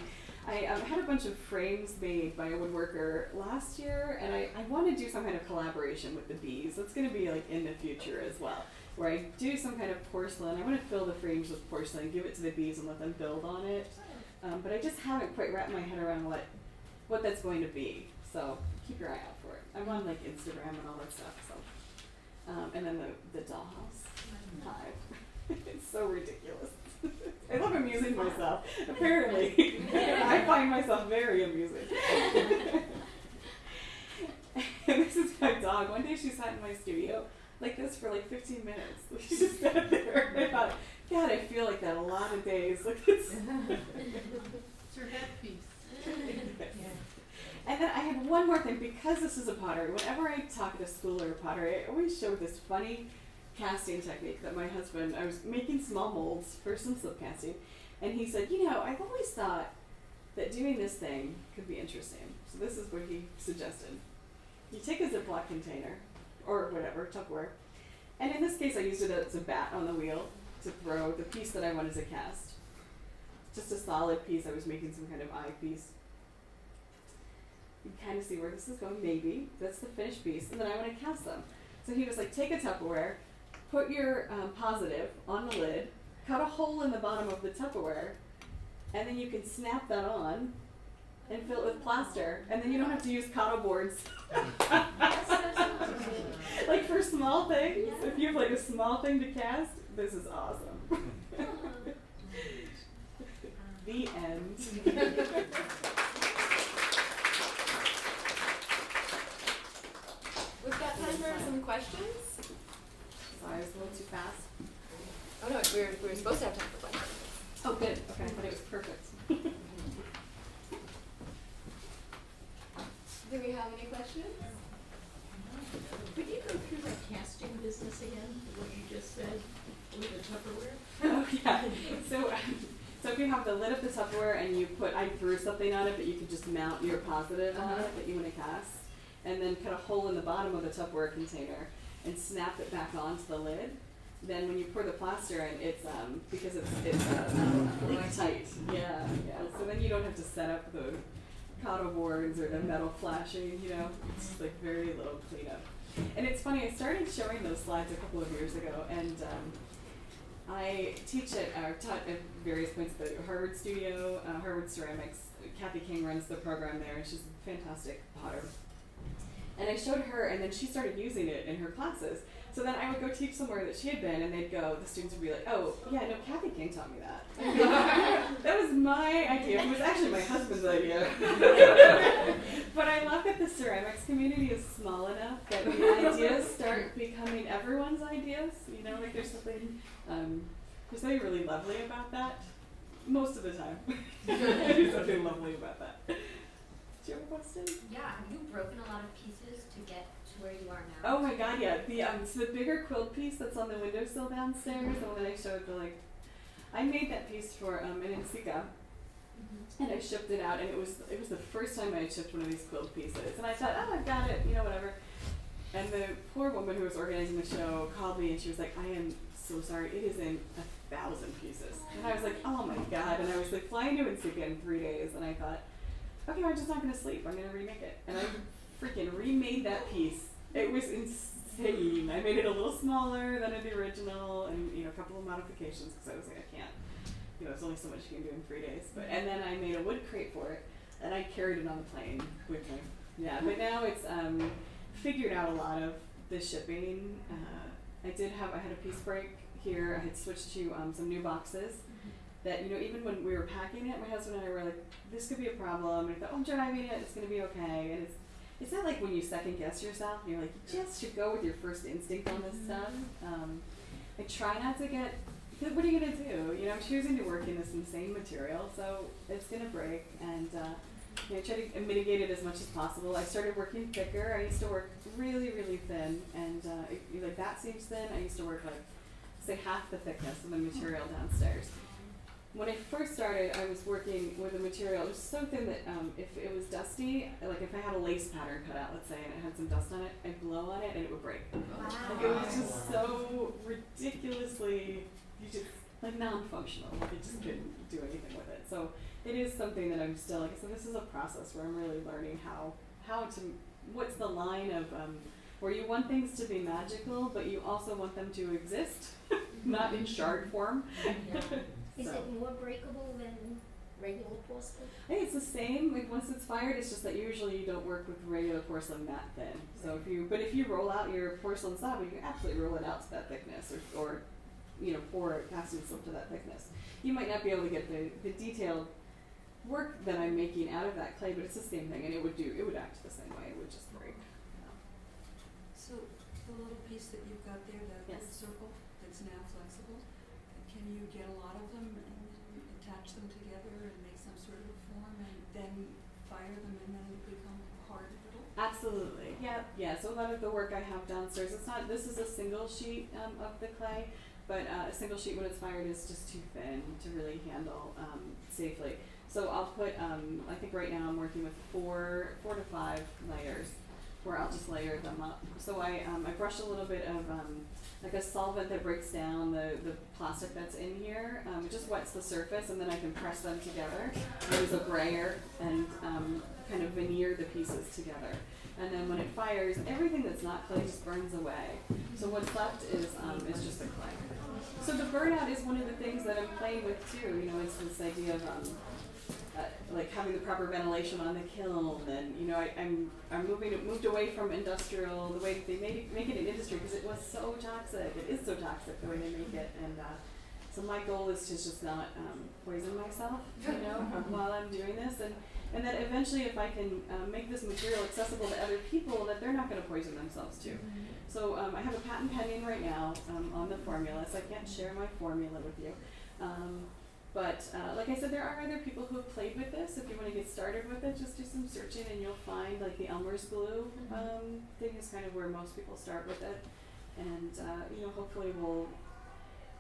I had a bunch of frames made by a woodworker last year, and I want to do some kind of collaboration with the bees. That's going to be like in the future as well, where I do some kind of porcelain. I want to fill the frames with porcelain, give it to the bees, and let them build on it. But I just haven't quite wrapped my head around what that's going to be. So keep your eye out for it. I'm on like Instagram and all that stuff. So, and then the dollhouse hive. It's so ridiculous. I love amusing myself. Apparently, I find myself very amusing. And this is my dog. One day she sat in my studio like this for like 15 minutes. She just sat there. And I thought, God, I feel like that a lot of days. Like it's her headpiece. And then I had one more thing, because this is a pottery. Whenever I talk at a school or pottery, I always show this funny casting technique that my husband, I was making small molds for some slip casting, and he said, you know, I've always thought that doing this thing could be interesting. So this is what he suggested. You take a Ziploc container, or whatever, Tupperware, and in this case I used it as a bat on the wheel to throw the piece that I wanted to cast. Just a solid piece. I was making some kind of eye piece. You kind of see where this is going, maybe. That's the finished piece, and then I want to cast them. So he was like, take a Tupperware, put your positive on the lid, cut a hole in the bottom of the Tupperware, and then you can snap that on and fill it with plaster, and then you don't have to use cotton boards. Like for small things, if you have like a small thing to cast, this is awesome. The end. We've got time for some questions. Sorry, I was a little too fast. Oh no, we were supposed to have time for questions. Oh, good. Okay, I thought it was perfect. Do we have any questions? Could you go through that casting business again, what you just said, with the Tupperware? Oh yeah. So if you have the lid of the Tupperware and you put, I threw something on it, but you could just mount your positive on it that you want to cast, and then cut a hole in the bottom of the Tupperware container and snap it back onto the lid. Then when you pour the plaster in, it's because it's leak tight. Yeah. So then you don't have to set up the cotton boards or the metal flashing. It's just like very little cleanup. And it's funny. I started showing those slides a couple of years ago, and I teach taught at various points at the Harvard studio, Harvard Ceramics. Kathy King runs the program there, and she's a fantastic potter. And I showed her, and then she started using it in her classes. So then I would go teach somewhere that she had been, and they'd go, the students would be like, oh, yeah, no, Kathy King taught me that. That was my idea. It was actually my husband's idea. But I love that the ceramics community is small enough that the ideas start becoming everyone's ideas. Like there's something really lovely about that. Most of the time. There's something lovely about that. Do you have a question? Yeah, have you broken a lot of pieces to get to where you are now? Oh my god, yeah. So the bigger quilt piece that's on the windowsill downstairs, the one that I showed, I made that piece for an Insika, and I shipped it out, and it was the first time I had shipped one of these quilt pieces, and I thought, oh, I've got it, whatever. And the poor woman who was organizing the show called me, and she was like, I am so sorry, it is in 1,000 pieces. And I was like, oh my god, and I was like flying to Insika in 3 days, and I thought, okay, I'm just not going to sleep. I'm going to remake it. And I freaking remade that piece. It was insane. I made it a little smaller than the original and, a couple of modifications because I was like, I can't. There's only so much you can do in 3 days. And then I made a wood crate for it, and I carried it on the plane with me. Yeah, but now it's figured out a lot of the shipping. I had a piece break here. I had switched to some new boxes. That, even when we were packing it, my husband and I were like, this could be a problem. And I thought, I'm driving it, it's going to be okay. And it's not like when you second guess yourself, you're like, you just should go with your first instinct on this stuff. I try not to get, because what are you going to do? I'm choosing to work in this insane material, so it's going to break. And I try to mitigate it as much as possible. I started working thicker. I used to work really, really thin. And that seems thin. I used to work say half the thickness of the material downstairs. When I first started, I was working with a material. It was so thin that if it was dusty, like if I had a lace pattern cut out, let's say, and it had some dust on it, I'd blow on it and it would break. Wow. Like it was just so ridiculously, non-functional. Like I just couldn't do anything with it. So it is something that I'm still so this is a process where I'm really learning what's the line of where you want things to be magical, but you also want them to exist, not in shard form. Is it more breakable than regular porcelain? I think it's the same. Once it's fired, it's just that usually you don't work with regular porcelain that thin. So if you roll out your porcelain slab, you can absolutely roll it out to that thickness, or pour casting silk to that thickness. You might not be able to get the detailed work that I'm making out of that clay, but it's the same thing, and it would act the same way. It would just break. So the little piece that you've got there, that Yes. circle that's now flexible, can you get a lot of them and attach them together and make some sort of a form and then fire them and then they become hard brittle? Absolutely. Yeah. So a lot of the work I have downstairs, this is a single sheet of the clay, but a single sheet when it's fired is just too thin to really handle safely. So I'll put, I think right now I'm working with four to five layers, where I'll just layer them up. So I brush a little bit of like a solvent that breaks down the plastic that's in here. It just wets the surface, and then I can press them together. I use a brayer and kind of veneer the pieces together. And then when it fires, everything that's not clay just burns away. So what's left is just the clay. So the burnout is one of the things that I'm playing with too. You know, it's this idea of like having the proper ventilation on the kiln, and you know, I'm moved away from industrial, the way that they make it in industry, because it was so toxic. It is so toxic the way they make it, and so my goal is to just not poison myself, you know, while I'm doing this, and that eventually, if I can make this material accessible to other people, that they're not going to poison themselves too. So I have a patent pending right now on the formula, so I can't share my formula with you. But like I said, there are other people who have played with this. If you want to get started with it, just do some searching and you'll find like the Elmer's glue thing is kind of where most people start with it. And you know, hopefully we'll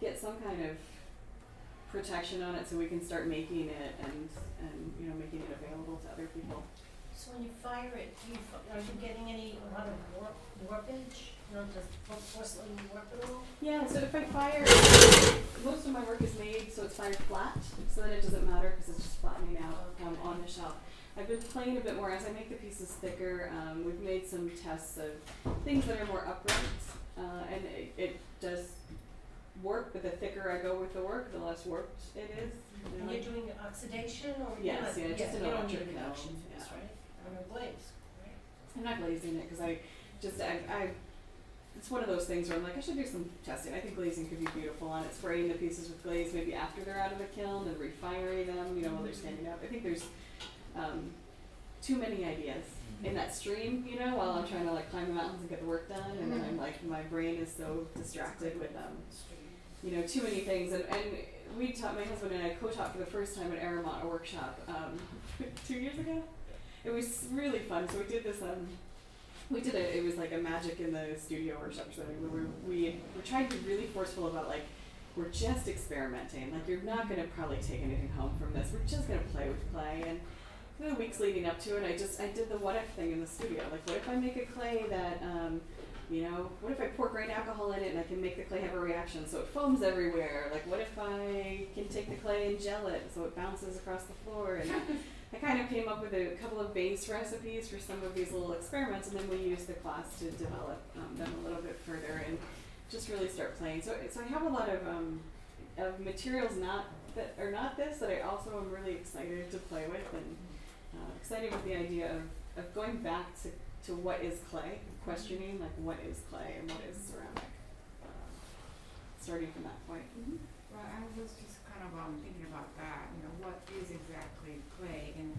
get some kind of protection on it so we can start making it and you know, making it available to other people. So when you fire it, are you getting a lot of warpage? You know, does porcelain warp at all? Yeah, so if I fire, most of my work is made so it's fired flat, so then it doesn't matter because it's just flattening out on the shelf. I've been playing a bit more as I make the pieces thicker. We've made some tests of things that are more upright, and it does warp, but the thicker I go with the work, the less warped it is. You know, And you're doing oxidation or? Yes, yeah, just an you don't need electric an kiln, oxidation, yeah. right? Or a glaze, right? I'm not glazing it because I it's one of those things where I'm like, I should do some testing. I think glazing could be beautiful on it, spraying the pieces with glaze maybe after they're out of the kiln and refiring them, you know, while they're standing up. I think there's too many ideas in that stream, you know, while I'm trying to like climb the mountains and get the work done, and then I'm like, my brain is so distracted with you know, too many things. And we taught, my husband and I co-taught for the first time at Aramont, a workshop 2 years ago. It was really fun. So we did this it was like a magic in the studio workshop or something, where we were trying to be really forceful about like, we're just experimenting. Like, you're not going to probably take anything home from this. We're just going to play with clay. And for the weeks leading up to it, I did the what if thing in the studio. Like, what if I make a clay that, you know, what if I pour grain alcohol in it and I can make the clay have a reaction so it foams everywhere? Like, what if I can take the clay and gel it so it bounces across the floor? And I kind of came up with a couple of base recipes for some of these little experiments, and then we used the class to develop them a little bit further and just really start playing. So I have a lot of materials that are not this that I also am really excited to play with, and excited with the idea of going back to what is clay, questioning like what is clay and what is ceramic, starting from that point. Well, I was just kind of thinking about that. You know, what is exactly clay? And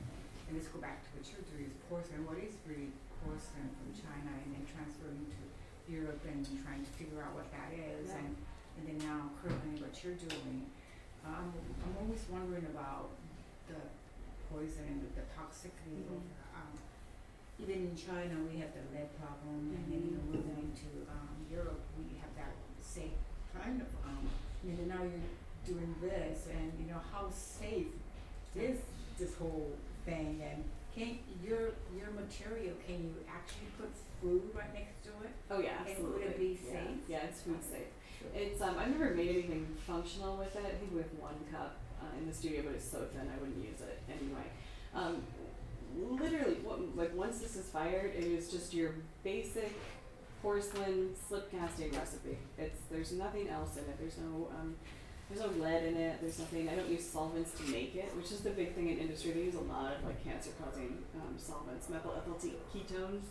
let's go back to what you're doing is porcelain. What is really porcelain from China, and then transferring to Europe and trying to figure out what that is, Yeah. and then now currently what you're doing. I'm always wondering about the poison and the toxicity of. Even in China, we have the lead problem, and then moving into Europe, we have that same kind of. And then now you're doing this, and you know, how safe is this whole thing? And can your material, can you actually put food right next to it? Oh yeah, And absolutely. would it be Yeah. safe? Yeah, it's food safe. Sure. It's I've never made anything functional with it. I think we have 1 cup in the studio, but it's so thin I wouldn't use it anyway. Literally, like once this is fired, it is just your basic porcelain slip casting recipe. There's nothing else in it. There's no lead in it. There's nothing. I don't use solvents to make it, which is the big thing in industry. They use a lot of like cancer-causing solvents, methyl ethyl ketones,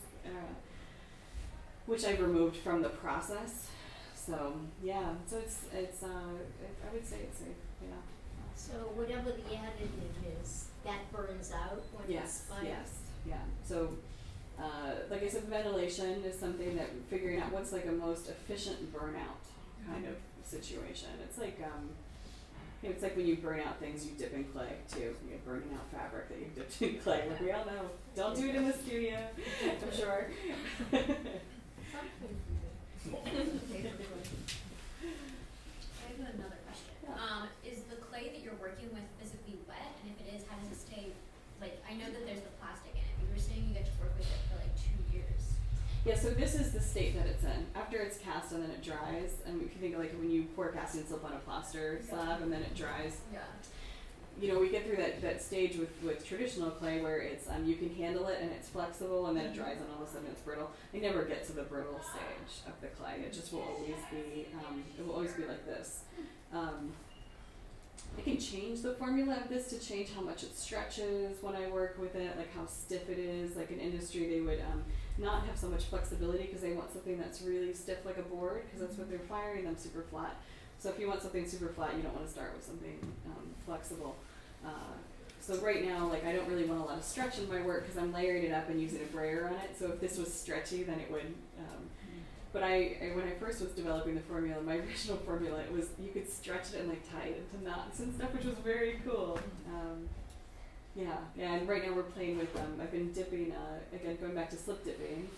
which I've removed from the process. So yeah, so it's I would say it's safe. Yeah. So whatever the additive is, that burns out when it's fired? Yes, yeah. So, like I said, ventilation is something that figuring out what's like a most efficient burnout kind of situation. It's like, you know, it's like when you burn out things, you dip in clay too. You're burning out fabric that you dipped in clay. Like we all know, don't do it in the studio, I'm sure. I have another question. Yeah. Is the clay that you're working with physically wet? And if it is, how does it Yeah, so this is the state that it's in. After it's cast and then it dries, and if you think of like when you pour casting soap on a plaster slab and then it dries, Yeah. you know, we get through that stage with traditional clay where it's you can handle it and it's flexible and then it dries and all of a sudden it's brittle. They never get to the brittle stage of the clay. It just will always be like this. I can change the formula of this to change how much it stretches when I work with it, like how stiff it is. Like in industry, they would not have so much flexibility because they want something that's really stiff like a board because that's what they're firing them super flat. So if you want something super flat, you don't want to start with something flexible. So right now, like I don't really want a lot of stretch in my work because I'm layering it up and using a brayer on it. So if this was stretchy, then it would. But when I first was developing the formula, my original formula, it was you could stretch it and like tie it into knots and stuff, which was very cool. And right now we're playing with I've been dipping again going back to slip dipping,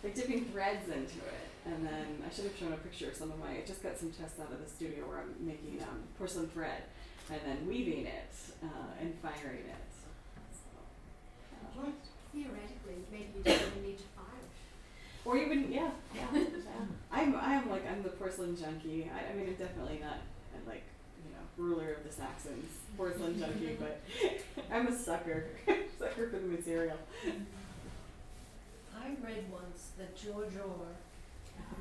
like dipping threads into it, and then I should have shown a picture of some of I just got some tests out of the studio where I'm making porcelain thread, and then weaving it and firing it. So, Theoretically, maybe you don't even need to fire. or even I'm the porcelain junkie. I mean I'm definitely not like ruler of the Saxons porcelain junkie, but I'm a sucker for the material. I read once that George Orwell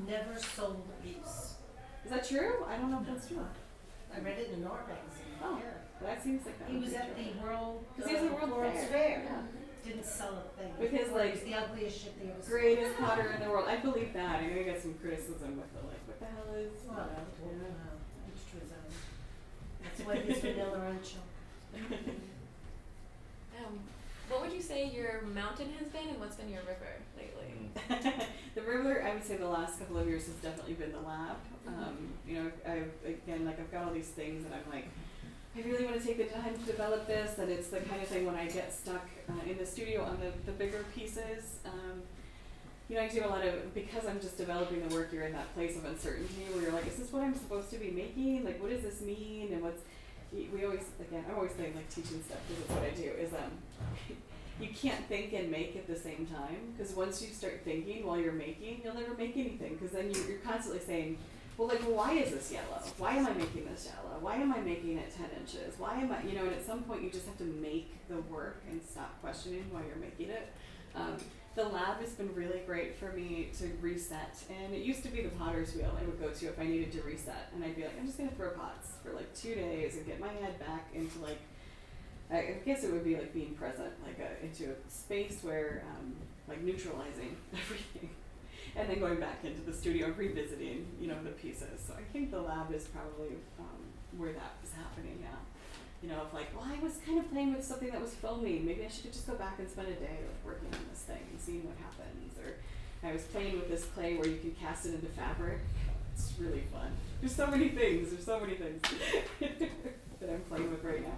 never sold a piece. Is that true? I don't know if that's true. I read it in an art magazine. Oh, Yeah. that seems like that. He would was be at true. the World, 'Cause he was at the World World's Fair. Fair. Yeah. Didn't sell a thing. With his, It like, was the ugliest shit they ever sold. Greatest potter in the world. I believe that. I know you got some criticism with the what the hell is Well, yeah. each to his own. That's why he's vanilla on chocolate. What would you say your mountain has been, and what's been your river lately? The river, I would say the last couple of years has definitely been the lab. I've got all these things and I'm like, I really want to take the time to develop this, and it's the kind of thing when I get stuck in the studio on the bigger pieces. I do a lot of, because I'm just developing the work, you're in that place of uncertainty where you're like, is this what I'm supposed to be making? Like, what does this mean? And I'm always saying, like, teaching stuff, because it's what I do, is you can't think and make at the same time, because once you start thinking while you're making, you'll never make anything, because then you're constantly saying, well, why is this yellow? Why am I making this yellow? Why am I making it 10 inches? Why am I, and at some point you just have to make the work and stop questioning while you're making it. The lab has been really great for me to reset, and it used to be the potter's wheel I would go to if I needed to reset, and I'd be like, I'm just going to throw pots for 2 days and get my head back into I guess it would be like being present, into a space where, neutralizing everything. And then going back into the studio and revisiting, the pieces. So I think the lab is probably where that is happening now. I was kind of playing with something that was filming. Maybe I should just go back and spend a day working on this thing and seeing what happens. Or I was playing with this clay where you can cast it into fabric. It's really fun. There's so many things that I'm playing with right now.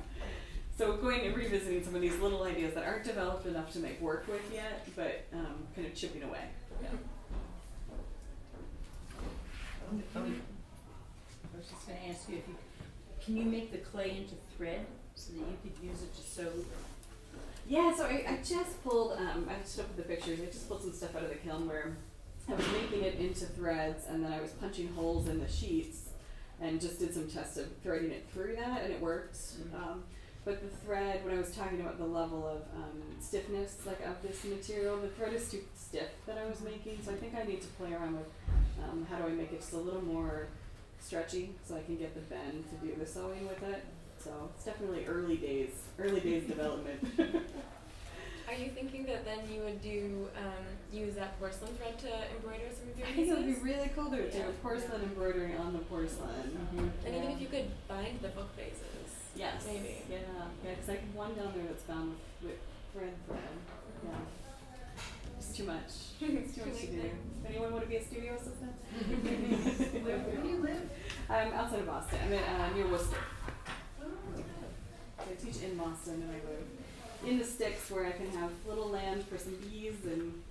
So going and revisiting some of these little ideas that aren't developed enough to make work with yet, but kind of chipping away. Yeah. I was just going to ask you can you make the clay into thread so that you could use it to sew? Yeah, so I just pulled, I just looked at the pictures, I just pulled some stuff out of the kiln where I was making it into threads, and then I was punching holes in the sheets and just did some tests of threading it through that, and it worked. Mm-hmm. But the thread, when I was talking about the level of stiffness of this material, the thread is too stiff that I was making, so I think I need to play around with how do I make it just a little more stretchy so I can get the bend to do the sewing with it. So it's definitely early days development. Are you thinking that then you would use that porcelain thread to embroider some of your I pieces? think it would be really cool to do Yeah. porcelain embroidery on the porcelain. And even if you could bind the book faces. Yes. Maybe. Yeah, because I have one down there that's bound with thread. Yeah. It's too much. It's too much to do. Anyone want to be a studio assistant? Where do you live? I'm outside of Boston. I'm near Worcester. I teach in Boston, and I live in the sticks where I can have little land for some bees and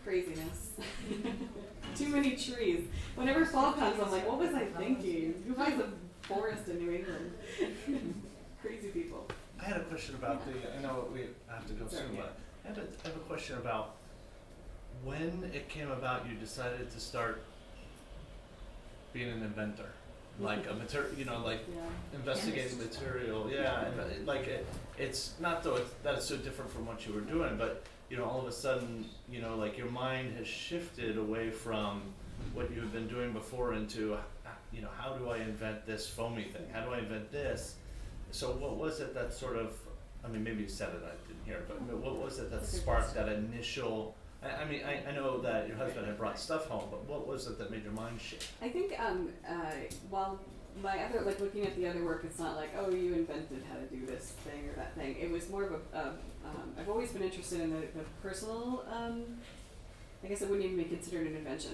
craziness. Too many trees. Whenever fall comes, I'm like, what was I thinking? Who buys a forest in New England? Crazy people. I had a question about I know we have to go soon, but I have a question about when it came about, you decided to start being an inventor, like a material, like Yeah. investigating material. Yeah, and like it's not though that it's so different from what you were doing, but all of a sudden, like your mind has shifted away from what you had been doing before into, how do I invent this foamy thing? How do I invent this? So what was it that sort of, I mean, maybe you said it, I didn't hear it, but what was it that sparked that initial, I know that your husband had brought stuff home, but what was it that made your mind shift? I think while my other, like looking at the other work, it's not like, oh, you invented how to do this thing or that thing. It was more of I've always been interested in the personal, I guess it wouldn't even be considered an invention.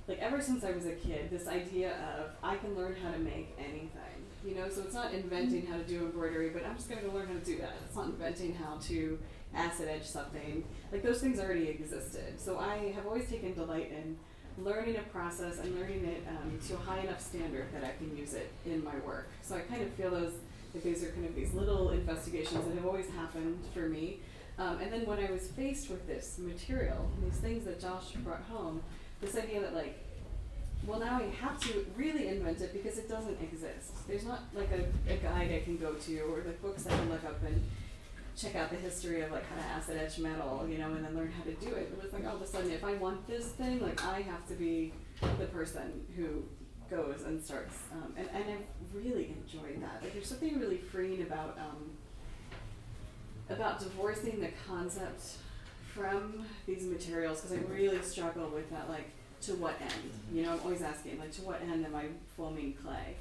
Like ever since I was a kid, this idea of I can learn how to make anything, so it's not inventing how to do embroidery, but I'm just going to go learn how to do that. It's not inventing how to acid edge something. Like those things already existed. So I have always taken delight in learning a process and learning it to a high enough standard that I can use it in my work. So I kind of feel these are kind of these little investigations that have always happened for me. And then when I was faced with this material, these things that Josh brought home, this idea that well, now I have to really invent it because it doesn't exist. There's not like a guide I can go to or the books I can look up and check out the history of how to acid edge metal, and then learn how to do it. It was all of a sudden, if I want this thing, I have to be the person who goes and starts. And I really enjoyed that. There's something really freeing about divorcing the concept from these materials, because I really struggle with that, to what end? I'm always asking, to what end am I foaming clay?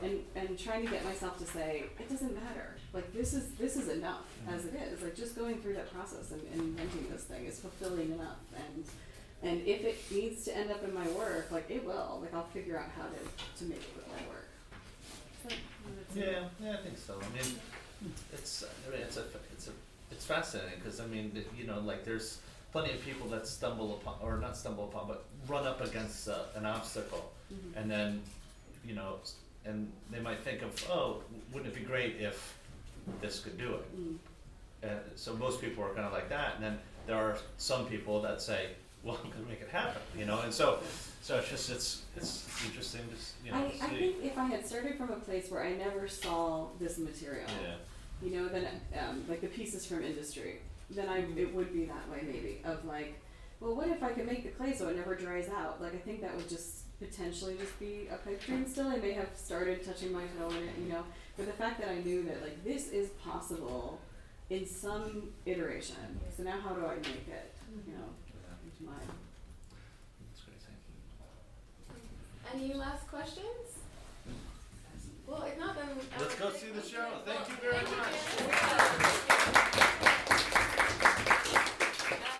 And trying to get myself to say, it doesn't matter. This is enough as it is. Just going through that process and inventing this thing is fulfilling enough. And if it needs to end up in my work, it will. I'll figure out how to make it with my work. So, Yeah, I think so. I mean, it's fascinating because there's plenty of people that but run up against an obstacle, mm-hmm. and then, and they might think of, oh, wouldn't it be great if this could do it? Mm. So most people are kind of like that, and then there are some people that say, well, I'm going to make it happen, and so it's interesting to I see. think if I had started from a place where I never saw this material, then the pieces from industry, then it would be that way maybe of well, what if I could make the clay so it never dries out? I think that would just potentially just be a pipe dream still. I may have started touching my toe in it, but the fact that I knew that this is possible in some iteration. So now how do I make it, into mine? That's great, thank you. Any last questions?